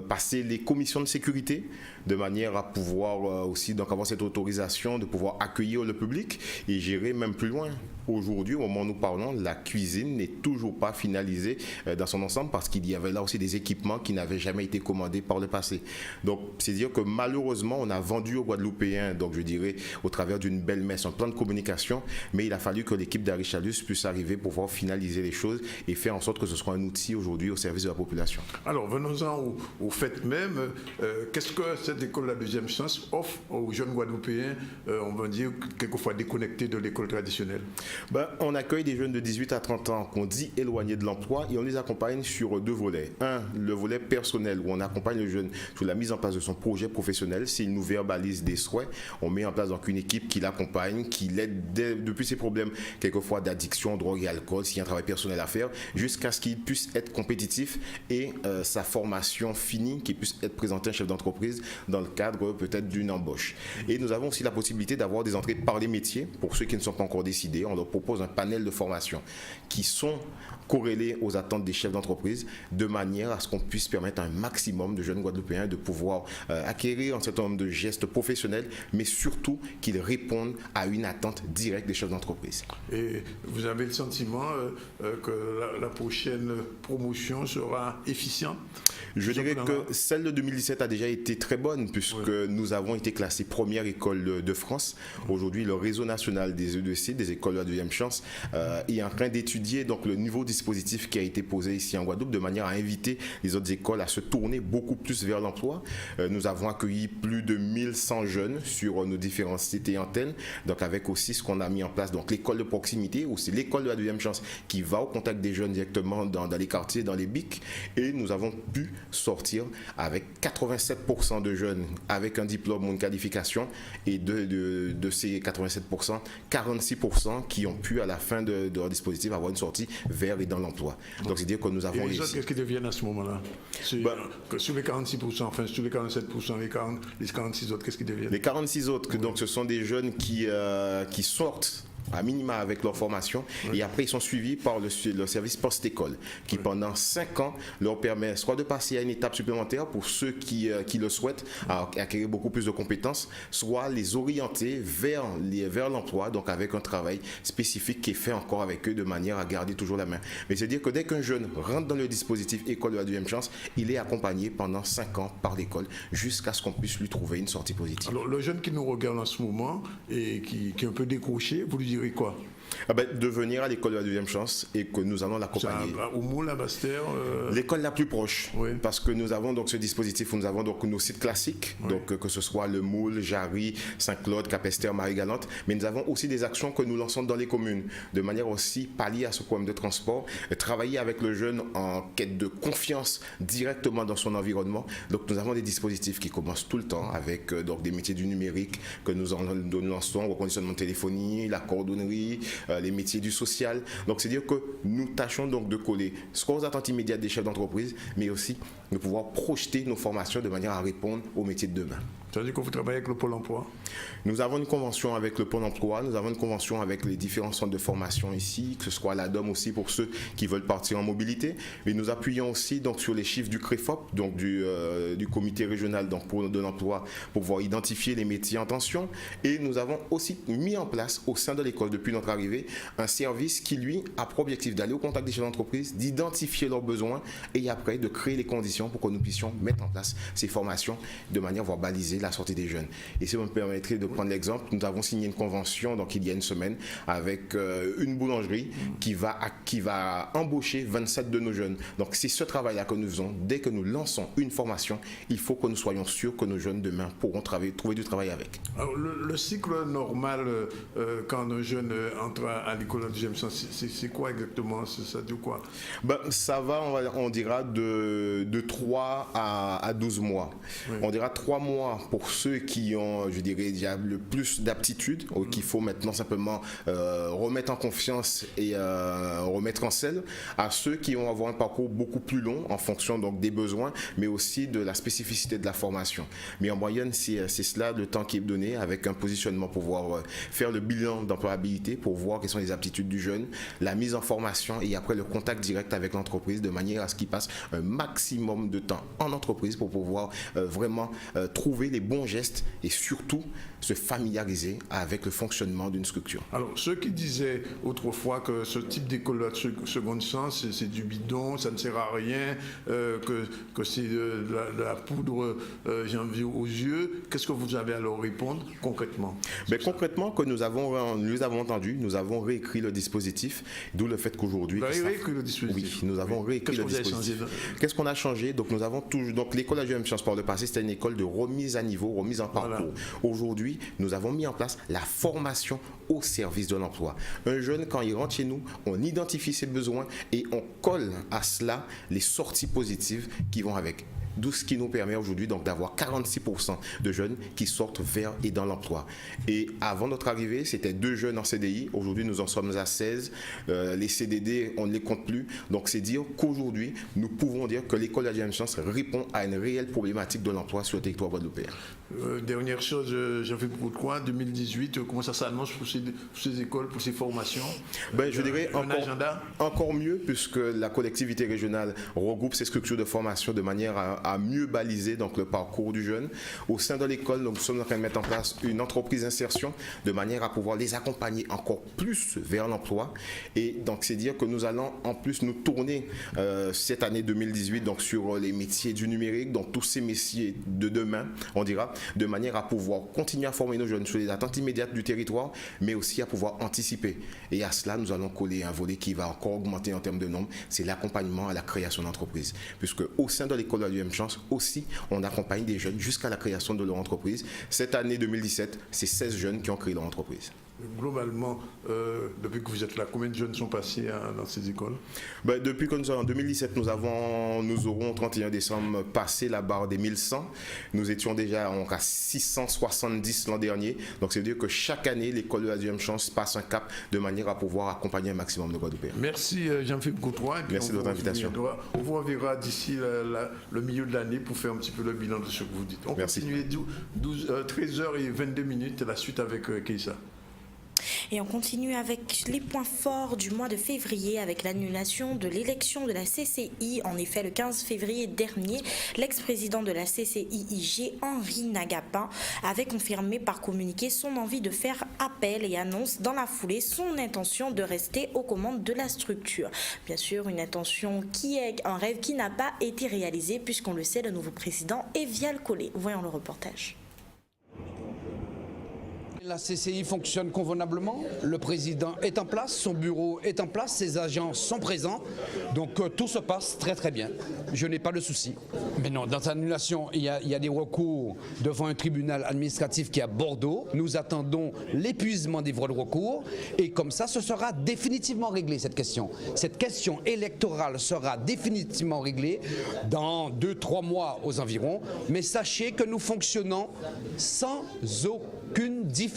passer les commissions de sécurité de manière à pouvoir aussi donc avoir cette autorisation de pouvoir accueillir le public et gérer même plus loin. Aujourd'hui, au moment où nous parlons, la cuisine n'est toujours pas finalisée dans son ensemble parce qu'il y avait là aussi des équipements qui n'avaient jamais été commandés par le passé. Donc, c'est dire que malheureusement, on a vendu aux Guadeloupéens, donc je dirais, au travers d'une belle messe, un plan de communication, mais il a fallu que l'équipe d'Arichalus puisse arriver pour pouvoir finaliser les choses et faire en sorte que ce soit un outil aujourd'hui au service de la population. Alors, venons-en au fait même. Qu'est-ce que cette école de la deuxième chance offre aux jeunes Guadeloupéens, on va dire, quelquefois déconnectés de l'école traditionnelle? On accueille des jeunes de 18 à 30 ans qu'on dit éloignés de l'emploi et on les accompagne sur deux volets. Un, le volet personnel où on accompagne le jeune sur la mise en place de son projet professionnel. S'il nous verbalise des souhaits, on met en place donc une équipe qui l'accompagne, qui l'aide depuis ses problèmes, quelquefois d'addiction, drogue et alcool, s'il y a un travail personnel à faire, jusqu'à ce qu'il puisse être compétitif et sa formation finie, qu'il puisse être présenté un chef d'entreprise dans le cadre peut-être d'une embauche. Et nous avons aussi la possibilité d'avoir des entrées par les métiers pour ceux qui ne sont pas encore décidés. On leur propose un panel de formations qui sont corrélés aux attentes des chefs d'entreprise de manière à ce qu'on puisse permettre à un maximum de jeunes Guadeloupéens de pouvoir acquérir un certain nombre de gestes professionnels, mais surtout qu'ils répondent à une attente directe des chefs d'entreprise. Et vous avez le sentiment que la prochaine promotion sera efficiente? Je dirais que celle de 2017 a déjà été très bonne puisque nous avons été classés première école de France. Aujourd'hui, le réseau national des EDC, des écoles de la deuxième chance, est en train d'étudier donc le nouveau dispositif qui a été posé ici en Guadeloupe de manière à inviter les autres écoles à se tourner beaucoup plus vers l'emploi. Nous avons accueilli plus de 1100 jeunes sur nos différents sites et antennes, donc avec aussi ce qu'on a mis en place, donc l'école de proximité, ou c'est l'école de la deuxième chance qui va au contact des jeunes directement dans les quartiers, dans les BIC, et nous avons pu sortir avec 87% de jeunes avec un diplôme ou une qualification, et de ces 87%, 46% qui ont pu à la fin de leur dispositif avoir une sortie vers et dans l'emploi. Donc c'est dire que nous avons réussi. Et les autres, qu'est-ce qu'ils deviennent à ce moment-là? Sur les 46%, enfin sur les 47%, les 46 autres, qu'est-ce qu'ils deviennent? Les 46 autres, donc ce sont des jeunes qui sortent à minima avec leur formation et après ils sont suivis par le service post-école qui pendant 5 ans leur permet soit de passer à une étape supplémentaire pour ceux qui le souhaitent, à acquérir beaucoup plus de compétences, soit les orienter vers l'emploi, donc avec un travail spécifique qui est fait encore avec eux de manière à garder toujours la main. Mais c'est dire que dès qu'un jeune rentre dans le dispositif école de la deuxième chance, il est accompagné pendant 5 ans par l'école jusqu'à ce qu'on puisse lui trouver une sortie positive. Alors le jeune qui nous regarde en ce moment et qui est un peu décroché, vous lui direz quoi? De venir à l'école de la deuxième chance et que nous allons l'accompagner. Au Moule, à Bastère L'école la plus proche, parce que nous avons donc ce dispositif où nous avons donc nos sites classiques, donc que ce soit le Moule, Jarry, Saint-Claude, Capesterre, Marie-Galante, mais nous avons aussi des actions que nous lançons dans les communes, de manière aussi pallier à ce problème de transport, travailler avec le jeune en quête de confiance directement dans son environnement. Donc nous avons des dispositifs qui commencent tout le temps avec donc des métiers du numérique que nous lançons, reconditionnement de téléphonie, la cordonnerie, les métiers du social. Donc c'est dire que nous tâchons donc de coller soit aux attentes immédiates des chefs d'entreprise, mais aussi de pouvoir projeter nos formations de manière à répondre aux métiers de demain. Ça veut dire que vous travaillez avec le Pôle emploi? Nous avons une convention avec le Pôle emploi, nous avons une convention avec les différents centres de formation ici, que ce soit l'ADOM aussi pour ceux qui veulent partir en mobilité, mais nous appuyons aussi donc sur les chiffres du CREFOP, donc du comité régional donc de l'emploi, pour pouvoir identifier les métiers en tension, et nous avons aussi mis en place au sein de l'école depuis notre arrivée un service qui lui a pour objectif d'aller au contact des chefs d'entreprise, d'identifier leurs besoins et après de créer les conditions pour que nous puissions mettre en place ces formations de manière à pouvoir baliser la sortie des jeunes. Et si vous me permettrez de prendre l'exemple, nous avons signé une convention donc il y a une semaine avec une boulangerie qui va embaucher 27 de nos jeunes. Donc c'est ce travail-là que nous faisons. Dès que nous lançons une formation, il faut que nous soyons sûrs que nos jeunes demain pourront trouver du travail avec. Alors, le cycle normal quand un jeune entre à l'école en deuxième sens, c'est quoi exactement? Ça dure quoi? Ça va, on dira de 3 à 12 mois. Oui. On dira 3 mois pour ceux qui ont, je dirais, déjà le plus d'aptitude, qu'il faut maintenant simplement remettre en confiance et remettre en selle, à ceux qui vont avoir un parcours beaucoup plus long en fonction donc des besoins, mais aussi de la spécificité de la formation. Mais en moyenne, c'est cela le temps qui est donné avec un positionnement pour pouvoir faire le bilan d'employabilité, pour voir quelles sont les aptitudes du jeune, la mise en formation et après le contact direct avec l'entreprise de manière à ce qu'il passe un maximum de temps en entreprise pour pouvoir vraiment trouver les bons gestes et surtout se familiariser avec le fonctionnement d'une structure. Alors, ceux qui disaient autrefois que ce type d'école de seconde chance, c'est du bidon, ça ne sert à rien, que c'est de la poudre, j'ai envie, aux yeux, qu'est-ce que vous avez à leur répondre concrètement? Concrètement, que nous avons entendu, nous avons réécrit le dispositif, d'où le fait qu'aujourd'hui... Vous avez réécrit le dispositif? Oui, nous avons réécrit le dispositif. Qu'est-ce qu'on a changé? Donc, nous avons toujours... Donc, l'école AGM Sciences par le passé, c'était une école de remise à niveau, remise en parcours. Voilà. Aujourd'hui, nous avons mis en place la formation au service de l'emploi. Un jeune, quand il rentre chez nous, on identifie ses besoins et on colle à cela les sorties positives qui vont avec. D'où ce qui nous permet aujourd'hui donc d'avoir 46% de jeunes qui sortent vers et dans l'emploi. Et avant notre arrivée, c'était 2 jeunes en CDI. Aujourd'hui, nous en sommes à 16. Les CDD, on ne les compte plus. Donc, c'est dire qu'aujourd'hui, nous pouvons dire que l'école AGM Sciences répond à une réelle problématique de l'emploi sur le territoire guadeloupéen. Dernière chose, j'en fais beaucoup de quoi, 2018, comment ça s'annonce pour ces écoles, pour ces formations? Je dirais encore mieux, puisque la collectivité régionale regroupe ces structures de formation de manière à mieux baliser donc, le parcours du jeune. Au sein de l'école, nous sommes en train de mettre en place une entreprise d'insertion de manière à pouvoir les accompagner encore plus vers l'emploi. Et donc, c'est dire que nous allons en plus nous tourner cette année 2018 donc, sur les métiers du numérique, donc tous ces métiers de demain, on dira, de manière à pouvoir continuer à former nos jeunes sur les attentes immédiates du territoire, mais aussi à pouvoir anticiper. Et à cela, nous allons coller un volet qui va encore augmenter en termes de nombre, c'est l'accompagnement à la création d'entreprise. Puisque au sein de l'école AGM Sciences aussi, on accompagne des jeunes jusqu'à la création de leur entreprise. Cette année 2017, c'est 16 jeunes qui ont créé leur entreprise. Globalement, depuis que vous êtes là, combien de jeunes sont passés dans ces écoles? Depuis que nous sommes en 2017, nous aurons au 31 décembre passé la barre des 1100. Nous étions déjà à 670 l'an dernier. Donc, ça veut dire que chaque année, l'école de AGM Sciences passe un cap de manière à pouvoir accompagner un maximum de Guadeloupéens. Merci Jean-Philippe Gautroy. Merci de votre invitation. On vous reverra d'ici le milieu de l'année pour faire un petit peu le bilan de ce que vous dites. On continue 13h22, la suite avec Keïssa. Et on continue avec les points forts du mois de février avec l'annulation de l'élection de la CCI. En effet, le 15 février dernier, l'ex-président de la CCIIG, Henri Nagapin, avait confirmé par communiqué son envie de faire appel et annonce dans la foulée son intention de rester aux commandes de la structure. Bien sûr, une intention qui est un rêve qui n'a pas été réalisé puisqu'on le sait, le nouveau président est Vial Collé. Voyons le reportage. La CCI fonctionne convenablement, le président est en place, son bureau est en place, ses agents sont présents, donc tout se passe très très bien. Je n'ai pas de souci. Mais non, dans l'annulation, il y a des recours devant un tribunal administratif qui est à Bordeaux. Nous attendons l'épuisement des voies de recours et comme ça, ce sera définitivement réglé cette question. Cette question électorale sera définitivement réglée dans 2-3 mois aux environs, mais sachez que nous fonctionnons sans aucune difficulté.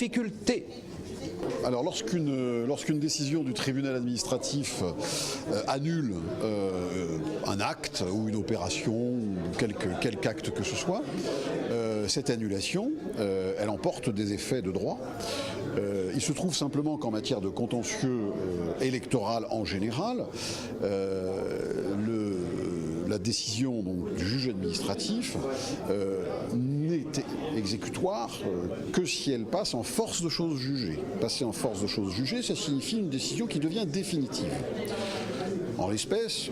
Alors lorsqu'une décision du tribunal administratif annule un acte ou une opération ou quelque acte que ce soit, cette annulation, elle emporte des effets de droit. Il se trouve simplement qu'en matière de contentieux électoral en général, la décision donc, du juge administratif n'est exécutoire que si elle passe en force de chose jugée. Passer en force de chose jugée, ça signifie une décision qui devient définitive. En l'espèce,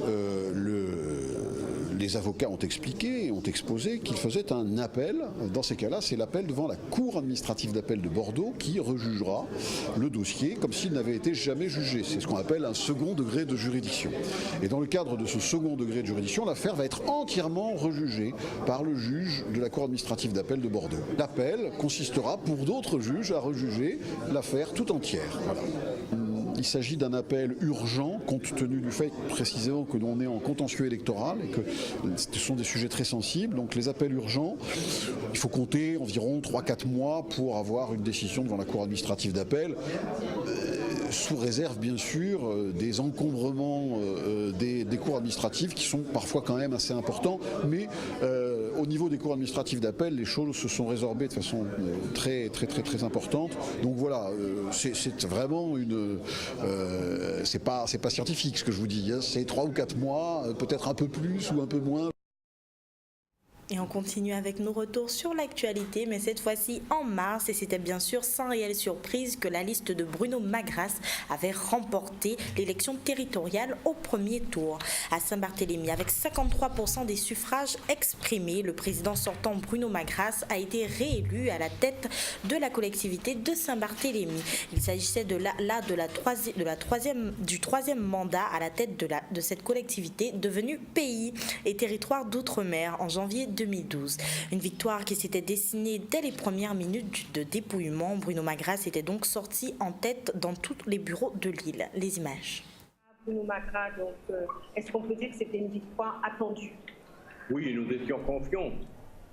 les avocats ont expliqué, ont exposé qu'ils faisaient un appel. Dans ces cas-là, c'est l'appel devant la Cour administrative d'appel de Bordeaux qui rejugera le dossier comme s'il n'avait été jamais jugé. C'est ce qu'on appelle un second degré de juridiction. Et dans le cadre de ce second degré de juridiction, l'affaire va être entièrement rejugée par le juge de la Cour administrative d'appel de Bordeaux. L'appel consistera pour d'autres juges à rejuger l'affaire tout entière. Voilà. Il s'agit d'un appel urgent, compte tenu du fait précisément que l'on est en contentieux électoral et que ce sont des sujets très sensibles. Donc les appels urgents, il faut compter environ 3-4 mois pour avoir une décision devant la Cour administrative d'appel, sous réserve bien sûr des encombrements des cours administratives qui sont parfois quand même assez importants. Mais au niveau des cours administratifs d'appel, les choses se sont résorbées de façon très importante. Donc voilà, c'est vraiment une... c'est pas scientifique ce que je vous dis, hein. C'est 3 ou 4 mois, peut-être un peu plus ou un peu moins. Et on continue avec nos retours sur l'actualité, mais cette fois-ci en mars, et c'était bien sûr sans réelle surprise que la liste de Bruno Magras avait remporté l'élection territoriale au premier tour. À Saint-Barthélemy, avec 53% des suffrages exprimés, le président sortant Bruno Magras a été réélu à la tête de la collectivité de Saint-Barthélemy. Il s'agissait du troisième mandat à la tête de cette collectivité devenue pays et territoire d'outre-mer en janvier 2012. Une victoire qui s'était dessinée dès les premières minutes de dépouillement. Bruno Magras était donc sorti en tête dans tous les bureaux de l'île. Les images. Bruno Magras, donc, est-ce qu'on peut dire que c'était une victoire attendue? Oui, nous étions confiants.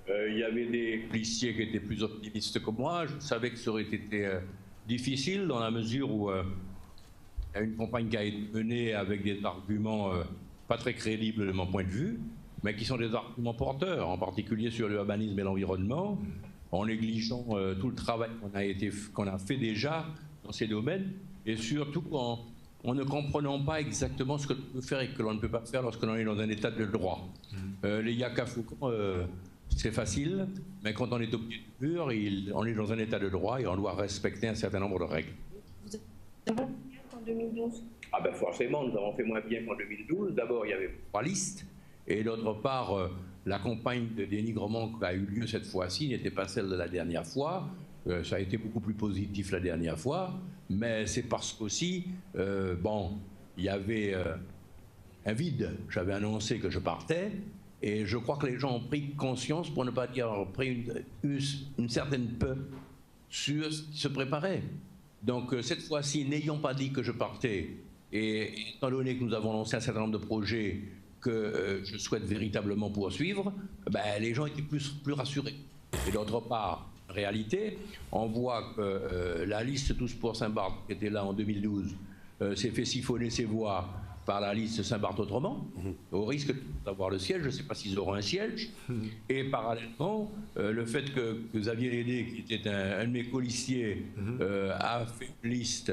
Il y avait des policiers qui étaient plus optimistes que moi. Je savais que ça aurait été difficile dans la mesure où il y a une campagne qui a été menée avec des arguments pas très crédibles de mon point de vue, mais qui sont des arguments porteurs, en particulier sur l'urbanisme et l'environnement, en négligeant tout le travail qu'on a fait déjà dans ces domaines, et surtout en ne comprenant pas exactement ce que l'on peut faire et que l'on ne peut pas faire lorsque l'on est dans un état de droit. Les yaka Foucault, c'est facile, mais quand on est au pied du mur, on est dans un état de droit et on doit respecter un certain nombre de règles. Vous avez fait bien qu'en 2012? Ah ben forcément, nous avons fait moins bien qu'en 2012. D'abord, il y avait 3 listes. Et d'autre part, la campagne de dénigrement qui a eu lieu cette fois-ci n'était pas celle de la dernière fois. Ça a été beaucoup plus positif la dernière fois, mais c'est parce qu'aussi, il y avait un vide. J'avais annoncé que je partais, et je crois que les gens ont pris conscience, pour ne pas dire pris une certaine peur sur ce qui se préparait. Donc cette fois-ci, n'ayant pas dit que je partais, et étant donné que nous avons lancé un certain nombre de projets que je souhaite véritablement poursuivre, les gens étaient plus rassurés. Et d'autre part, en réalité, on voit que la liste Tous pour Saint-Barth, qui était là en 2012, s'est fait siphonner ses voix par la liste Saint-Barth autrement, au risque d'avoir le siège. Je ne sais pas s'ils auront un siège. Et parallèlement, le fait que Xavier Lédé, qui était un de mes colistiers, a fait une liste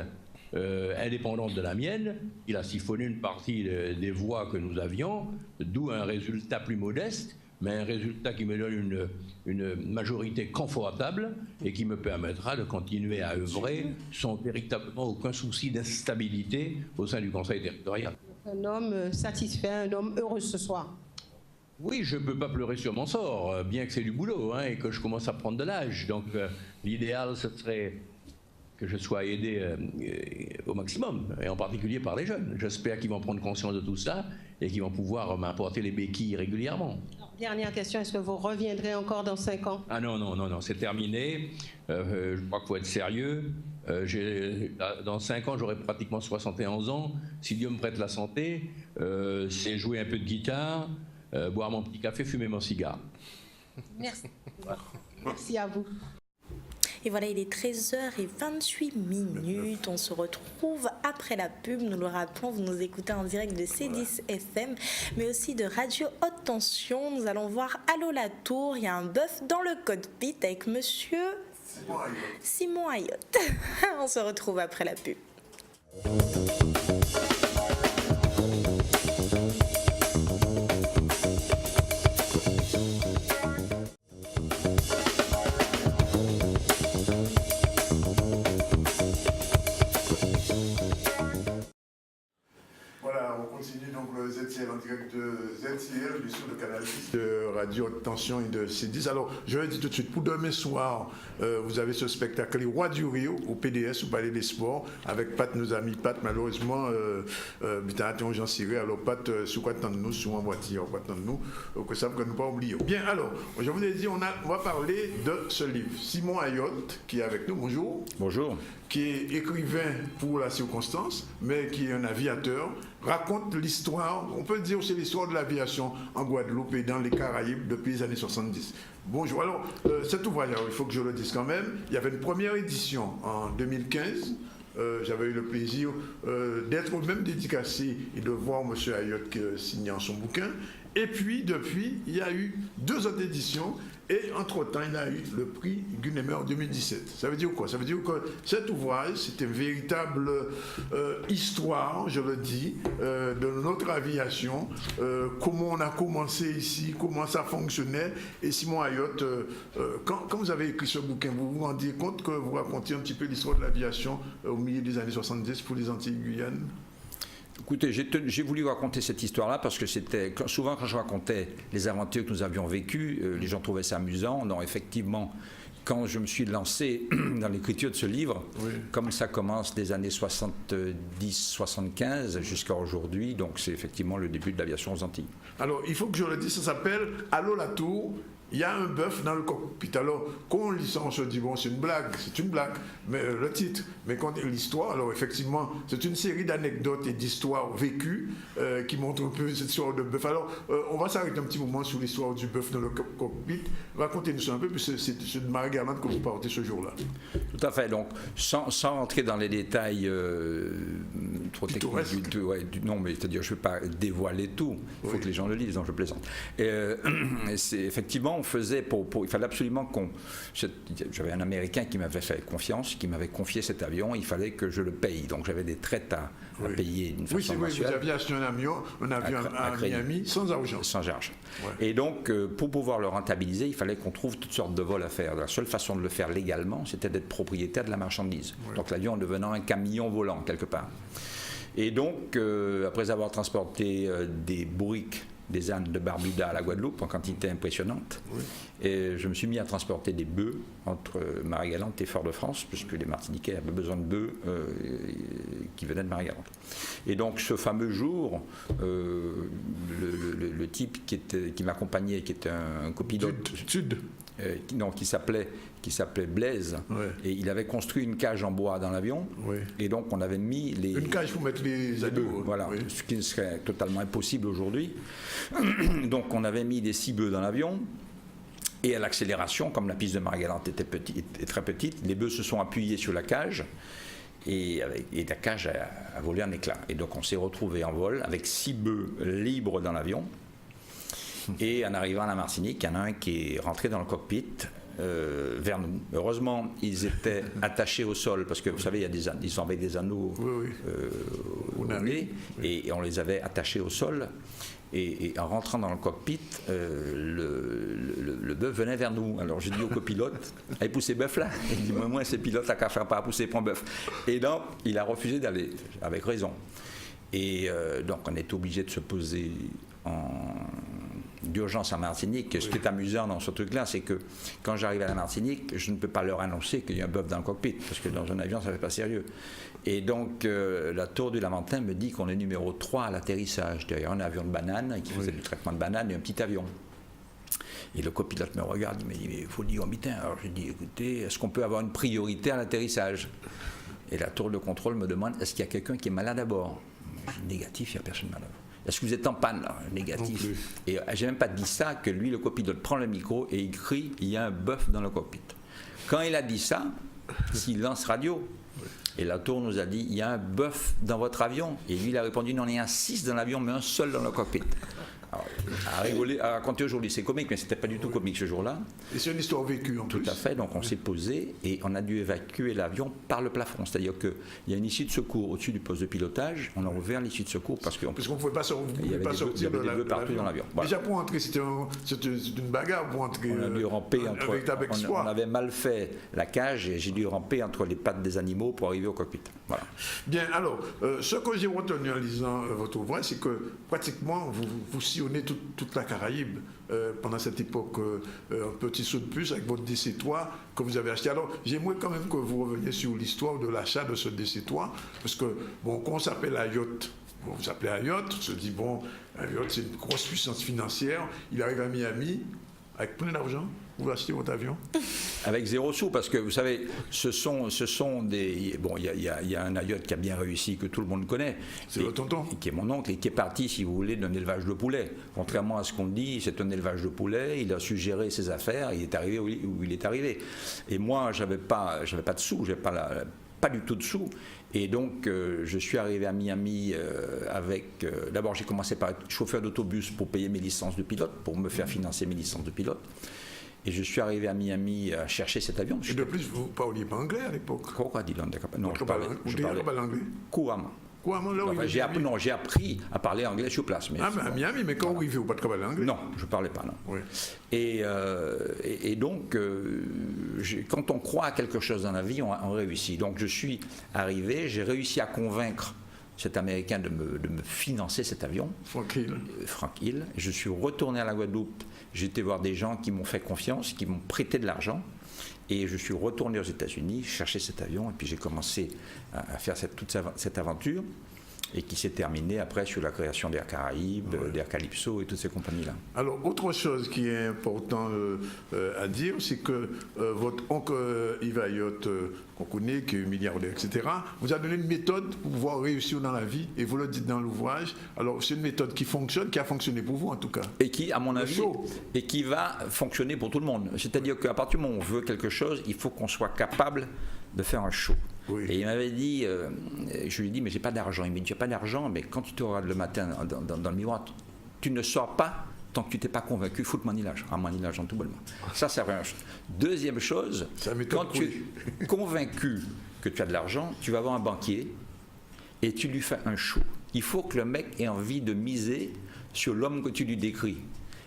indépendante de la mienne, il a siphonné une partie des voix que nous avions, d'où un résultat plus modeste, mais un résultat qui me donne une majorité confortable et qui me permettra de continuer à œuvrer sans véritablement aucun souci d'instabilité au sein du Conseil territorial. Un homme satisfait, un homme heureux ce soir. Oui, je ne peux pas pleurer sur mon sort, bien que c'est du boulot et que je commence à prendre de l'âge. Donc l'idéal, ce serait que je sois aidé au maximum, et en particulier par les jeunes. J'espère qu'ils vont prendre conscience de tout ça et qu'ils vont pouvoir m'apporter les béquilles régulièrement. Alors, dernière question, est-ce que vous reviendrez encore dans 5 ans? Ah non, c'est terminé. Je crois qu'il faut être sérieux. Dans 5 ans, j'aurai pratiquement 71 ans. Si Dieu me prête la santé, c'est jouer un peu de guitare, boire mon petit café, fumer mon cigare. Merci. Voilà. Merci à vous. Et voilà, il est 13h28. On se retrouve après la pub. Nous le rappelons, vous nous écoutez en direct de C10 FM, mais aussi de Radio Haute Tension. Nous allons voir Allô la Tour. Il y a un bœuf dans le cockpit avec monsieur Simon Ayotte. On se retrouve après la pub. Voilà, on continue donc le ZCL en direct de RTL, bien sûr, le canal de Radio Haute Tension et de C10. Alors, je le dis tout de suite, pour demain soir, vous avez ce spectacle, Les Rois du Rio, au PDS, au Palais des Sports, avec Pat, nos amis Pat, malheureusement, Jean Ciré, alors Pat, sur quoi attendre-nous, sur en voiture, quoi attendre-nous, que ça ne nous pas oublier. Bien, alors, je vous ai dit, on va parler de ce livre. Simon Ayotte, qui est avec nous, bonjour. Bonjour. Qui est écrivain pour la circonstance, mais qui est un aviateur, raconte l'histoire, on peut dire aussi l'histoire de l'aviation en Guadeloupe et dans les Caraïbes depuis les années 70. Bonjour, alors cet ouvrage, il faut que je le dise quand même, il y avait une première édition en 2015, j'avais eu le plaisir d'être même dédicacé et de voir M. Ayotte signant son bouquin, et puis depuis, il y a eu 2 autres éditions. Et entre-temps, il a eu le prix Gunnemer 2017. Ça veut dire quoi? Ça veut dire que cet ouvrage, c'est une véritable histoire, je le dis, de notre aviation, comment on a commencé ici, comment ça fonctionnait. Et Simon Ayotte, quand vous avez écrit ce bouquin, vous vous rendiez compte que vous racontiez un petit peu l'histoire de l'aviation au milieu des années 70 pour les Antilles-Guyane? Écoutez, j'ai voulu raconter cette histoire-là parce que c'était souvent quand je racontais les aventures que nous avions vécues, les gens trouvaient ça amusant. Non, effectivement, quand je me suis lancé dans l'écriture de ce livre, oui, comme ça commence des années 70-75 jusqu'à aujourd'hui, donc c'est effectivement le début de l'aviation aux Antilles. Alors, il faut que je le dise, ça s'appelle « Allô la tour ». Il y a un bœuf dans le cockpit. Alors, quand on lit ça, on se dit, bon, c'est une blague, mais le titre. Mais quand on lit l'histoire, alors effectivement, c'est une série d'anecdotes et d'histoires vécues qui montrent un peu cette histoire de bœuf. Alors, on va s'arrêter un petit moment sur l'histoire du bœuf dans le cockpit. Racontez-nous ça un peu, puis c'est de Marie-Galante que vous partez ce jour-là. Tout à fait. Donc, sans rentrer dans les détails trop techniques, non, mais c'est-à-dire, je ne vais pas dévoiler tout. Il faut que les gens le lisent, donc je plaisante. C'est effectivement, on faisait il fallait absolument j'avais un Américain qui m'avait fait confiance, qui m'avait confié cet avion, il fallait que je le paye, donc j'avais des traites à payer d'une façon mensuelle. Vous aviez acheté un avion à Miami sans argent. Sans argent. Ouais. Et donc pour pouvoir le rentabiliser, il fallait qu'on trouve toutes sortes de vols à faire. La seule façon de le faire légalement, c'était d'être propriétaire de la marchandise. Ouais. Donc l'avion devenant un camion volant quelque part. Et donc après avoir transporté des bourriques, des ânes de Barbuda à la Guadeloupe en quantité impressionnante. Oui. Et je me suis mis à transporter des bœufs entre Marie-Galante et Fort-de-France, puisque les Martiniquais avaient besoin de bœufs qui venaient de Marie-Galante. Et donc ce fameux jour, le type qui m'accompagnait, qui était un copilote, qui s'appelait Blaise, ouais, et il avait construit une cage en bois dans l'avion, ouais, et donc on avait mis une cage pour mettre les animaux, voilà, oui, ce qui serait totalement impossible aujourd'hui. Donc on avait mis des 6 bœufs dans l'avion, et à l'accélération, comme la piste de Marie-Galante était très petite, les bœufs se sont appuyés sur la cage, et la cage a volé en éclats. Et donc on s'est retrouvé en vol avec 6 bœufs libres dans l'avion. Et en arrivant à la Martinique, il y en a un qui est rentré dans le cockpit vers nous. Heureusement, ils étaient attachés au sol, parce que vous savez, ils sont avec des anneaux au nez, et on les avait attachés au sol. Et en rentrant dans le cockpit, le bœuf venait vers nous. Alors j'ai dit au copilote, allez pousser bœuf là. Il dit, moi c'est pilote là qu'à faire pas à pousser, prends bœuf. Et donc il a refusé d'aller, avec raison. Et donc on est obligé de se poser d'urgence en Martinique. Ce qui est amusant dans ce truc-là, c'est que quand j'arrive à la Martinique, je ne peux pas leur annoncer qu'il y a un bœuf dans le cockpit, parce que dans un avion, ça ne fait pas sérieux. Et donc, la Tour du Lamentin me dit qu'on est numéro 3 à l'atterrissage, derrière un avion de banane qui faisait du traitement de banane et un petit avion. Et le copilote me regarde, il me dit, mais il faut le dire au mitin. Alors je dis, écoutez, est-ce qu'on peut avoir une priorité à l'atterrissage? Et la tour de contrôle me demande, est-ce qu'il y a quelqu'un qui est malade à bord? Je dis, négatif, il n'y a personne malade. Est-ce que vous êtes en panne là? Négatif. Et j'ai même pas dit ça, que lui, le copilote, prend le micro et il crie, il y a un bœuf dans le cockpit. Quand il a dit ça, silence radio. Et la tour nous a dit, il y a un bœuf dans votre avion. Et lui, il a répondu, non, il y en a 6 dans l'avion, mais un seul dans le cockpit. Alors, à rigoler, à raconter aujourd'hui, c'est comique, mais c'était pas du tout comique ce jour-là. Et c'est une histoire vécue en plus. Tout à fait, donc on s'est posé et on a dû évacuer l'avion par le plafond. C'est-à-dire qu'il y a une issue de secours au-dessus du poste de pilotage, on a ouvert l'issue de secours parce qu'on ne pouvait pas sortir de l'avion. Partout dans l'avion. Voilà. Déjà pour entrer, c'était une bagarre pour entrer. On a dû ramper on avait mal fait la cage et j'ai dû ramper entre les pattes des animaux pour arriver au cockpit. Voilà. Bien, alors, ce que j'ai retenu en lisant votre ouvrage, c'est que pratiquement vous sillonné toute la Caraïbe pendant cette époque. Un petit saut de puce avec votre DC-3 que vous avez acheté. Alors, j'aimerais quand même que vous reveniez sur l'histoire de l'achat de ce DC-3, parce que, bon, quand on s'appelle un yacht, bon, vous appelez un yacht, on se dit, bon, un yacht, c'est une grosse puissance financière. Il arrive à Miami avec plein d'argent. Vous achetez votre avion? Avec 0 sous, parce que vous savez, ce sont des... Bon, il y a un yacht qui a bien réussi, que tout le monde connaît. C'est votre tonton? Qui est mon oncle, et qui est parti, si vous voulez, d'un élevage de poulets. Contrairement à ce qu'on dit, c'est un élevage de poulets, il a su gérer ses affaires, il est arrivé où il est arrivé. Et moi, j'avais pas de sous, j'avais pas du tout de sous. Et donc, je suis arrivé à Miami avec... D'abord, j'ai commencé par être chauffeur d'autobus pour payer mes licences de pilote, pour me faire financer mes licences de pilote. Et je suis arrivé à Miami à chercher cet avion. Et de plus, vous ne parliez pas anglais à l'époque? Pourquoi dit non, je parlais anglais couramment. Non, j'ai appris à parler anglais sur place. Mais à Miami, mais quand vous vivez, vous ne parlez pas anglais? Non, je ne parlais pas, non. Oui. Et donc, quand on croit à quelque chose dans la vie, on réussit. Donc, je suis arrivé, j'ai réussi à convaincre cet Américain de me financer cet avion. Frank Hill. Je suis retourné à la Guadeloupe. J'ai été voir des gens qui m'ont fait confiance, qui m'ont prêté de l'argent. Et je suis retourné aux États-Unis, chercher cet avion. Et puis j'ai commencé à faire toute cette aventure. Et qui s'est terminée après sur la création d'Air Caraïbes, d'Air Calypso et toutes ces compagnies-là. Alors, autre chose qui est important à dire, c'est que votre oncle Yves Ayotte, qu'on connaît, qui est milliardaire, etc., vous a donné une méthode pour pouvoir réussir dans la vie, et vous le dites dans l'ouvrage. Alors, c'est une méthode qui fonctionne, qui a fonctionné pour vous en tout cas. Et qui, à mon avis, et qui va fonctionner pour tout le monde. C'est-à-dire qu'à partir du moment où on veut quelque chose, il faut qu'on soit capable de faire un show. Oui. Et il m'avait dit, je lui ai dit, mais j'ai pas d'argent. Il m'a dit, tu n'as pas d'argent, mais quand tu te regardes le matin dans le miroir, tu ne sors pas tant que tu t'es pas convaincu, faut le manilage. Un manilage en tout bonnement. Ça, c'est la première chose. Deuxième chose, quand tu es convaincu que tu as de l'argent, tu vas voir un banquier et tu lui fais un show. Il faut que le mec ait envie de miser sur l'homme que tu lui décris.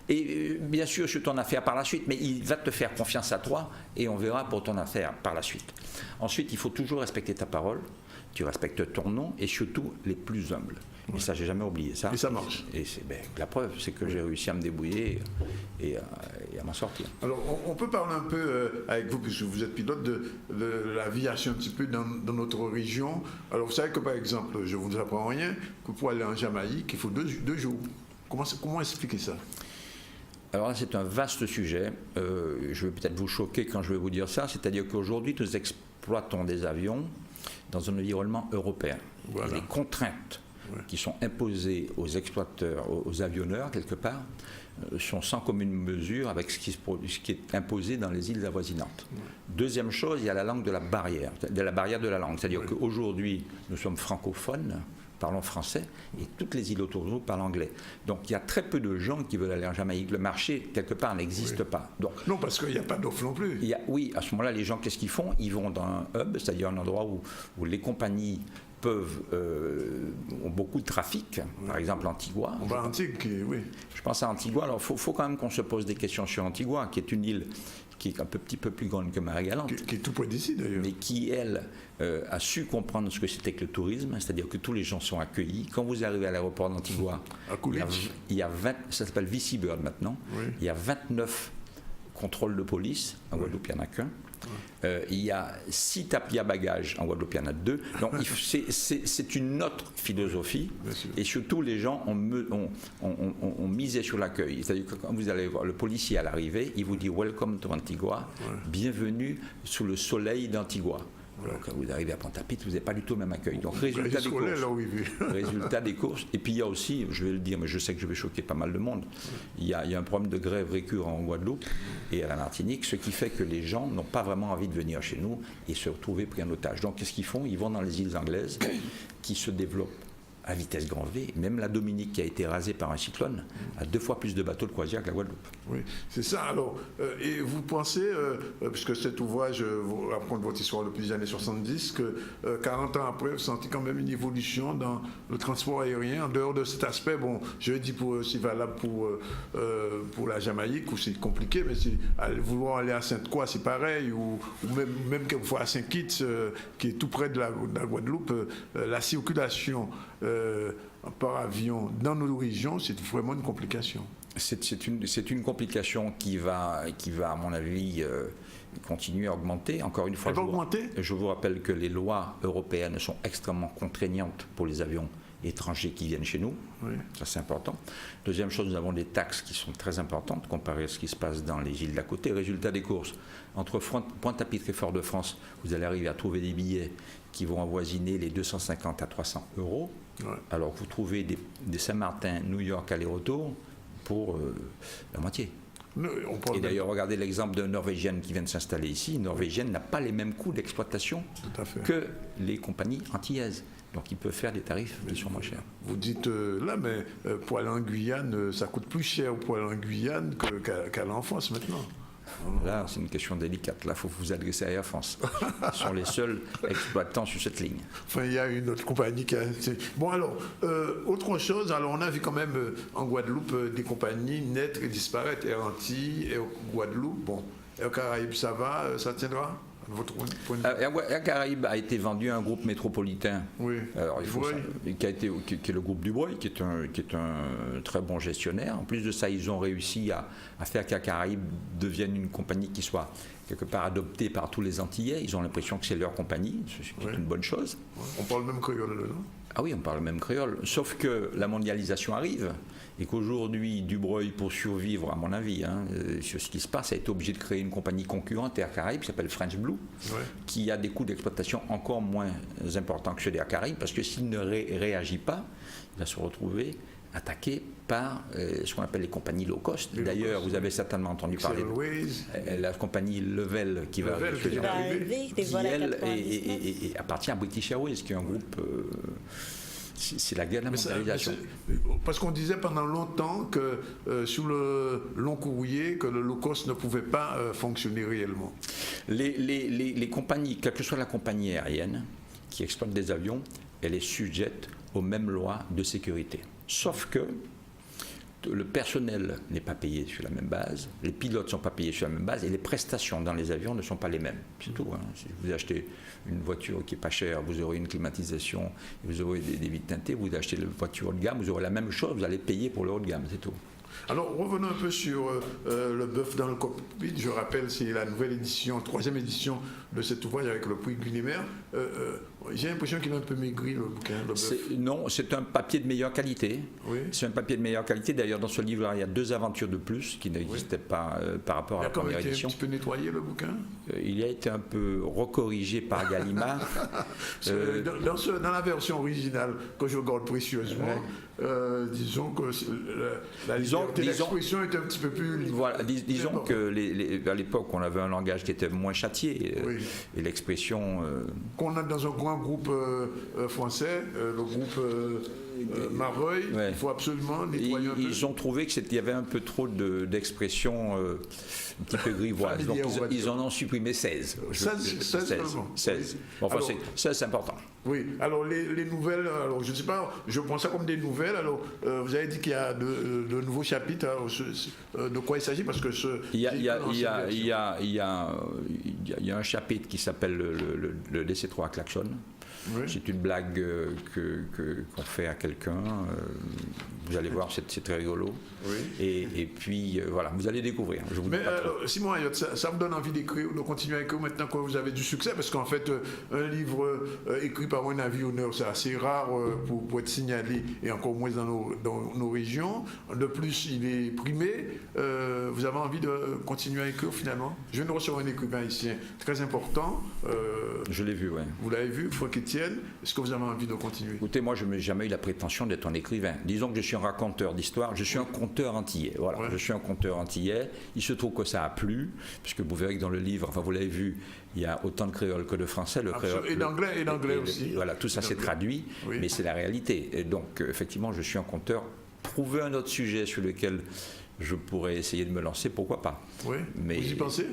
Et bien sûr sur ton affaire par la suite, mais il va te faire confiance à toi et on verra pour ton affaire par la suite. Ensuite, il faut toujours respecter ta parole, tu respectes ton nom et surtout les plus humbles. Et ça, j'ai jamais oublié ça. Et ça marche. Et la preuve, c'est que j'ai réussi à me débrouiller et à m'en sortir. Alors, on peut parler un peu avec vous, puisque vous êtes pilote, de l'aviation un petit peu dans notre région. Alors, vous savez que par exemple, je ne vous apprends rien, que pour aller en Jamaïque, il faut deux jours. Comment expliquer ça? Alors là, c'est un vaste sujet. Je vais peut-être vous choquer quand je vais vous dire ça. C'est-à-dire qu'aujourd'hui, nous exploitons des avions dans un environnement européen. Voilà. Et les contraintes qui sont imposées aux exploiteurs, aux avionneurs, quelque part, sont sans commune mesure avec ce qui est imposé dans les îles avoisinantes. Deuxième chose, il y a la langue de la barrière de la langue. C'est-à-dire qu'aujourd'hui, nous sommes francophones, parlons français, et toutes les îles autour de nous parlent anglais. Donc il y a très peu de gens qui veulent aller en Jamaïque. Le marché, quelque part, n'existe pas. Donc, non, parce qu'il n'y a pas d'offre non plus. Oui, à ce moment-là, les gens, qu'est-ce qu'ils font? Ils vont dans un hub, c'est-à-dire un endroit où les compagnies ont beaucoup de trafic, par exemple Antigua. On va à Antigua, oui. Je pense à Antigua. Alors il faut quand même qu'on se pose des questions sur Antigua, qui est une île qui est un petit peu plus grande que Marie-Galante. Qui est tout près d'ici d'ailleurs. Mais qui, elle, a su comprendre ce que c'était que le tourisme, c'est-à-dire que tous les gens sont accueillis. Quand vous arrivez à l'aéroport d'Antigua, il y a 20, ça s'appelle VC Bird maintenant, il y a 29 contrôles de police, en Guadeloupe il n'y en a qu'un. Il y a 6 tapis à bagages, en Guadeloupe il y en a 2. Donc c'est une autre philosophie. Et surtout les gens ont misé sur l'accueil. C'est-à-dire que quand vous allez voir le policier à l'arrivée, il vous dit Welcome to Antigua, bienvenue sous le soleil d'Antigua. Alors, quand vous arrivez à Pointe-à-Pitre, vous n'avez pas du tout le même accueil. Donc, résultat des courses. Et puis, il y a aussi, je vais le dire, mais je sais que je vais choquer pas mal de monde, il y a un problème de grève récurrent en Guadeloupe et à la Martinique, ce qui fait que les gens n'ont pas vraiment envie de venir chez nous et se retrouver pris en otage. Donc, qu'est-ce qu'ils font? Ils vont dans les îles anglaises qui se développent à vitesse grand V. Même la Dominique, qui a été rasée par un cyclone, a 2 fois plus de bateaux de croisière que la Guadeloupe. Oui, c'est ça. Alors, et vous pensez, puisque cet ouvrage vous raconte votre histoire depuis les années 70, que 40 ans après, vous sentez quand même une évolution dans le transport aérien, en dehors de cet aspect, bon, je dis c'est valable pour la Jamaïque, où c'est compliqué, mais vouloir aller à Sainte-Croix, c'est pareil, ou même quelquefois à Saint-Kitts, qui est tout près de la Guadeloupe, la circulation par avion dans nos régions, c'est vraiment une complication. C'est une complication qui va, à mon avis, continuer à augmenter. Encore une fois, je vous rappelle que les lois européennes sont extrêmement contraignantes pour les avions étrangers qui viennent chez nous. Oui. Ça, c'est important. Deuxième chose, nous avons des taxes qui sont très importantes comparées à ce qui se passe dans les îles d'à côté. Résultat des courses, entre Pointe-à-Pitre et Fort-de-France, vous allez arriver à trouver des billets qui vont avoisiner les 250 à 300 €. Ouais. Alors vous trouvez des Saint-Martin, New York aller-retour pour la moitié. Et d'ailleurs, regardez l'exemple d'une Norvégienne qui vient de s'installer ici. Une Norvégienne n'a pas les mêmes coûts d'exploitation que les compagnies antillaises. Donc, ils peuvent faire des tarifs qui sont moins chers. Vous dites là, mais pour aller en Guyane, ça coûte plus cher pour aller en Guyane qu'aller en France maintenant. Là, c'est une question délicate. Là, il faut vous adresser à Air France. Ils sont les seuls exploitants sur cette ligne. Enfin, il y a une autre compagnie qui a... Bon, alors, autre chose, alors on a vu quand même en Guadeloupe des compagnies naître et disparaître. Air Antilles, Air Guadeloupe, bon. Air Caraïbes, ça va, ça tiendra? Votre point de vue. Air Caraïbes a été vendu à un groupe métropolitain, oui. Alors, qui est le groupe Dubreuil, qui est un très bon gestionnaire. En plus de ça, ils ont réussi à faire qu'Air Caraïbes devienne une compagnie qui soit quelque part adoptée par tous les Antillais. Ils ont l'impression que c'est leur compagnie, ce qui est une bonne chose. On parle même créole, non? Ah oui, on parle même créole. Sauf que la mondialisation arrive et qu'aujourd'hui, Dubreuil, pour survivre, à mon avis, sur ce qui se passe, a été obligé de créer une compagnie concurrente, Air Caraïbes, qui s'appelle French Blue, qui a des coûts d'exploitation encore moins importants que ceux d'Air Caraïbes, parce que s'il ne réagit pas, il va se retrouver attaqué par ce qu'on appelle les compagnies low cost. D'ailleurs, vous avez certainement entendu parler de la compagnie Level qui va arriver, qui elle appartient à British Airways, qui est un groupe... c'est la guerre de la mondialisation. Parce qu'on disait pendant longtemps que sur le long courrier, que le low cost ne pouvait pas fonctionner réellement. Les compagnies, quelle que soit la compagnie aérienne qui exploite des avions, elle est sujette aux mêmes lois de sécurité. Sauf que le personnel n'est pas payé sur la même base, les pilotes ne sont pas payés sur la même base et les prestations dans les avions ne sont pas les mêmes. C'est tout. Si vous achetez une voiture qui n'est pas chère, vous aurez une climatisation, vous aurez des vitres teintées, vous achetez une voiture haut de gamme, vous aurez la même chose, vous allez payer pour le haut de gamme, c'est tout. Alors, revenons un peu sur le bœuf dans le cockpit. Je rappelle, c'est la nouvelle édition, 3e édition de cet ouvrage avec le prix Guynémer. J'ai l'impression qu'il a un peu maigri, le bouquin, le bœuf. Non, c'est un papier de meilleure qualité. Oui. C'est un papier de meilleure qualité. D'ailleurs, dans ce livre-là, il y a 2 aventures de plus qui n'existaient pas par rapport à la première édition. Il a un petit peu nettoyé, le bouquin? Il a été un peu recorrigé par Gallimard. Dans la version originale, que je garde précieusement, disons que l'expression était un petit peu plus libre. Voilà, disons qu'à l'époque, on avait un langage qui était moins châtié. Et l'expression... Qu'on a dans un grand groupe français, le groupe Mareuil, il faut absolument nettoyer un peu. Ils ont trouvé qu'il y avait un peu trop d'expressions un petit peu grivoises. Donc ils en ont supprimé 16. 16. Bon, enfin, c'est important. Oui, alors les nouvelles, alors je ne sais pas, je prends ça comme des nouvelles. Alors vous avez dit qu'il y a de nouveaux chapitres. Alors, de quoi il s'agit? Parce que il y a un chapitre qui s'appelle le DC3 klaxon. Oui. C'est une blague qu'on fait à quelqu'un. Vous allez voir, c'est très rigolo. Oui. Et puis, voilà, vous allez découvrir. Je vous Simon Ayotte, ça vous donne envie d'écrire, de continuer à écrire maintenant que vous avez du succès? Parce qu'en fait, un livre écrit par un avionneur, c'est assez rare pour être signalé, et encore moins dans nos régions. De plus, il est primé. Vous avez envie de continuer à écrire, finalement? Je viens de recevoir un écrivain haïtien très important. Je l'ai vu, oui. Vous l'avez vu, Franck Etienne. Est-ce que vous avez envie de continuer? Écoutez, moi, je n'ai jamais eu la prétention d'être un écrivain. Disons que je suis un raconteur d'histoire, je suis un conteur antillais. Voilà, je suis un conteur antillais. Il se trouve que ça a plu, puisque vous verrez que dans le livre, enfin, vous l'avez vu, il y a autant de créole que de français. Et d'anglais aussi. Voilà, tout ça s'est traduit, mais c'est la réalité. Et donc, effectivement, je suis un conteur. Trouver un autre sujet sur lequel je pourrais essayer de me lancer, pourquoi pas? Oui, mais vous y pensez?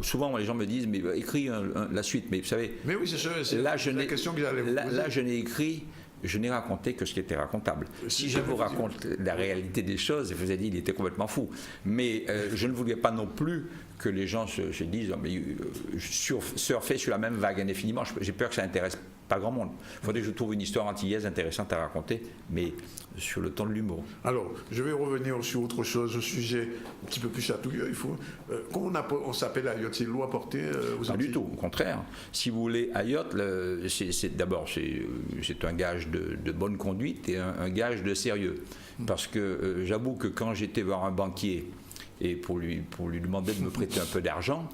Souvent, les gens me disent, mais écris la suite. Mais vous savez, mais oui, c'est la question que j'allais vous poser. Là, je n'ai écrit, je n'ai raconté que ce qui était racontable. Si je vous raconte la réalité des choses, vous avez dit, il était complètement fou. Mais je ne voulais pas non plus que les gens se disent oh, mais, surfer sur la même vague indéfiniment, j'ai peur que ça n'intéresse pas grand monde. Il faudrait que je trouve une histoire antillaise intéressante à raconter, mais sur le ton de l'humour. Alors, je vais revenir sur autre chose, un sujet un petit peu plus chatouilleux. Quand on s'appelle Ayotte, c'est loi portée aux Antilles? Pas du tout, au contraire. Si vous voulez, Ayotte, d'abord, c'est un gage de bonne conduite et un gage de sérieux. Parce que j'avoue que quand j'étais voir un banquier, et pour lui demander de me prêter un peu d'argent,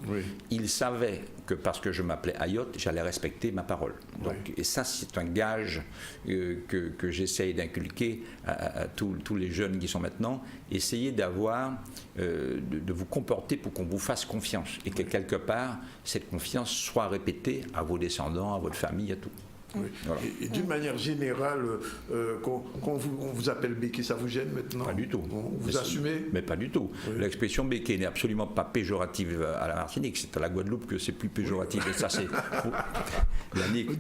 il savait que parce que je m'appelais Ayotte, j'allais respecter ma parole. Donc, et ça, c'est un gage que j'essaye d'inculquer à tous les jeunes qui sont maintenant. Essayez d'avoir, de vous comporter pour qu'on vous fasse confiance et que quelque part, cette confiance soit répétée à vos descendants, à votre famille, à tout. Oui. Voilà. Et d'une manière générale, quand on vous appelle béquet, ça vous gêne maintenant? Pas du tout. Vous assumez? Mais pas du tout. Oui. L'expression béquet n'est absolument pas péjorative à la Martinique. C'est à la Guadeloupe que c'est plus péjoratif. Et ça, c'est... Yannick, ou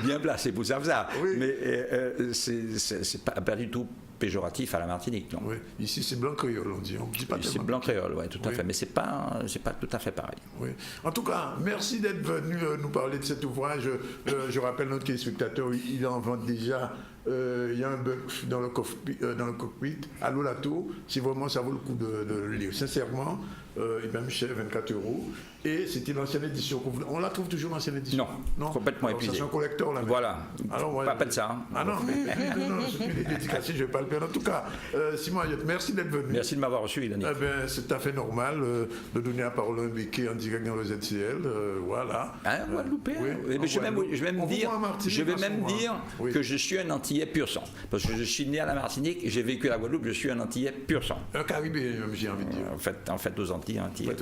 bien placé pour ça. Oui. Mais c'est pas du tout péjoratif à la Martinique, non. Oui. Ici, c'est blanc créole, on dit. On dit pas c'est blanc créole, oui, tout à fait. Mais c'est pas tout à fait pareil. Oui. En tout cas, merci d'être venu nous parler de cet ouvrage. Je rappelle notre téléspectateur, il en vend déjà. Il y a un bœuf dans le cockpit. Allô la tour, si vraiment ça vaut le coup de le lire. Sincèrement, il même cher, 24 €. Et c'était l'ancienne édition. On la trouve toujours l'ancienne édition? Non, complètement épuisée. C'est un collector là. Voilà. Pas de ça. Hein. Ah non, c'est dédicacé, je ne vais pas le perdre. En tout cas, Simon Ayotte, merci d'être venu. Merci de m'avoir reçu, Yannick. C'est tout à fait normal de donner la parole à un béquet en direct dans le ZCL. Voilà. Un Guadeloupéen. Je vais même dire que je suis un Antillais pur sang. Parce que je suis né à la Martinique, j'ai vécu à la Guadeloupe, je suis un Antillais pur sang. Un Caribéen, j'ai envie de dire. En fait, aux Antilles, Antillais.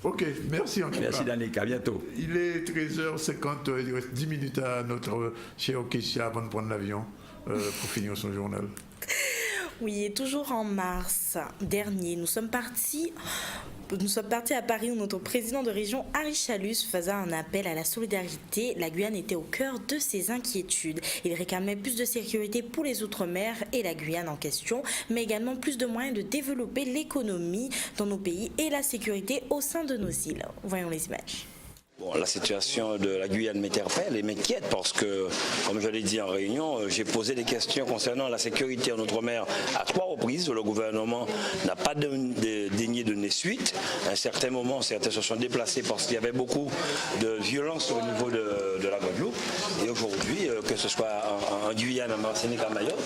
Ok, merci en tout cas. Merci Yannick, à bientôt. Il est 13h50, il reste 10 minutes à notre cher Kessia avant de prendre l'avion pour finir son journal. Oui, et toujours en mars dernier, nous sommes partis à Paris où notre président de région, Harry Chalus, faisait un appel à la solidarité. La Guyane était au cœur de ses inquiétudes. Il réclamait plus de sécurité pour les Outre-mer et la Guyane en question, mais également plus de moyens de développer l'économie dans nos pays et la sécurité au sein de nos îles. Voyons les images. Bon, la situation de la Guyane m'interpelle et m'inquiète parce que, comme je l'ai dit en réunion, j'ai posé des questions concernant la sécurité en Outre-mer à 3 reprises. Le gouvernement n'a pas daigné donner suite. À un certain moment, certains se sont déplacés parce qu'il y avait beaucoup de violence au niveau de la Guadeloupe. Et aujourd'hui, que ce soit en Guyane, en Martinique, à Mayotte,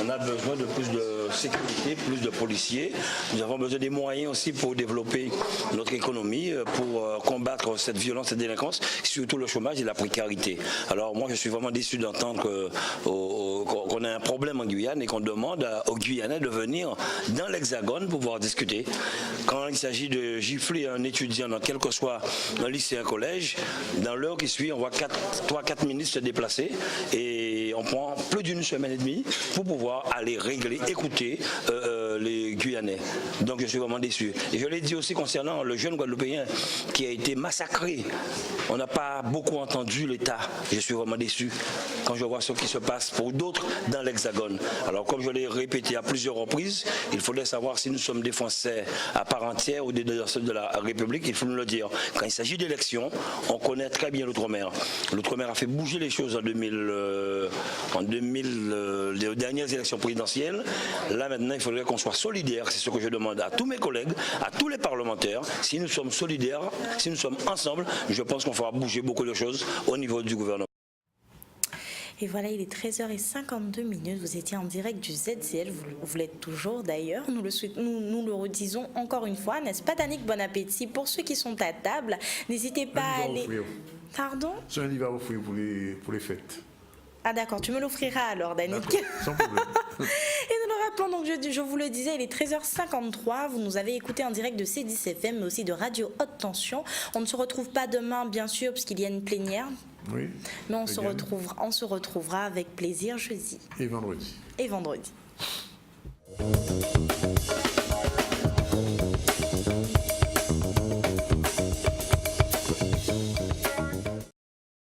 on a besoin de plus de sécurité, plus de policiers. Nous avons besoin des moyens aussi pour développer notre économie, pour combattre cette violence, cette délinquance, surtout le chômage et la précarité. Alors moi je suis vraiment déçu d'entendre qu'on a un problème en Guyane et qu'on demande aux Guyanais de venir dans l'Hexagone pour pouvoir discuter. Quand il s'agit de gifler un étudiant dans quel que soit un lycée, un collège, dans l'heure qui suit, on voit 3-4 ministres se déplacer et on prend plus d'une semaine et demie pour pouvoir aller régler, écouter les Guyanais. Donc je suis vraiment déçu. Et je l'ai dit aussi concernant le jeune Guadeloupéen qui a été massacré. On n'a pas beaucoup entendu l'État. Je suis vraiment déçu quand je vois ce qui se passe pour d'autres dans l'Hexagone. Alors comme je l'ai répété à plusieurs reprises, il faudrait savoir si nous sommes des Français à part entière ou des défenseurs de la République, il faut nous le dire. Quand il s'agit d'élections, on connaît très bien l'Outre-mer. L'Outre-mer a fait bouger les choses en 2000, les dernières élections présidentielles. Là maintenant, il faudrait qu'on soit solidaires. C'est ce que je demande à tous mes collègues, à tous les parlementaires. Si nous sommes solidaires, si nous sommes ensemble, je pense qu'on fera bouger beaucoup de choses au niveau du gouvernement. Et voilà, il est 13h52. Vous étiez en direct du ZCL, vous l'êtes toujours d'ailleurs. Nous le redisons encore une fois, n'est-ce pas, Danick? Bon appétit. Pour ceux qui sont à table, n'hésitez pas à aller... Pardon? C'est un livre à offrir pour les fêtes. Ah d'accord, tu me l'offriras alors, Danick. Sans problème. Et nous le rappelons, donc je vous le disais, il est 13h53. Vous nous avez écouté en direct de C10FM, mais aussi de Radio Haute Tension. On ne se retrouve pas demain, bien sûr, parce qu'il y a une plénière. Oui. Mais on se retrouvera avec plaisir jeudi. Et vendredi. Et vendredi.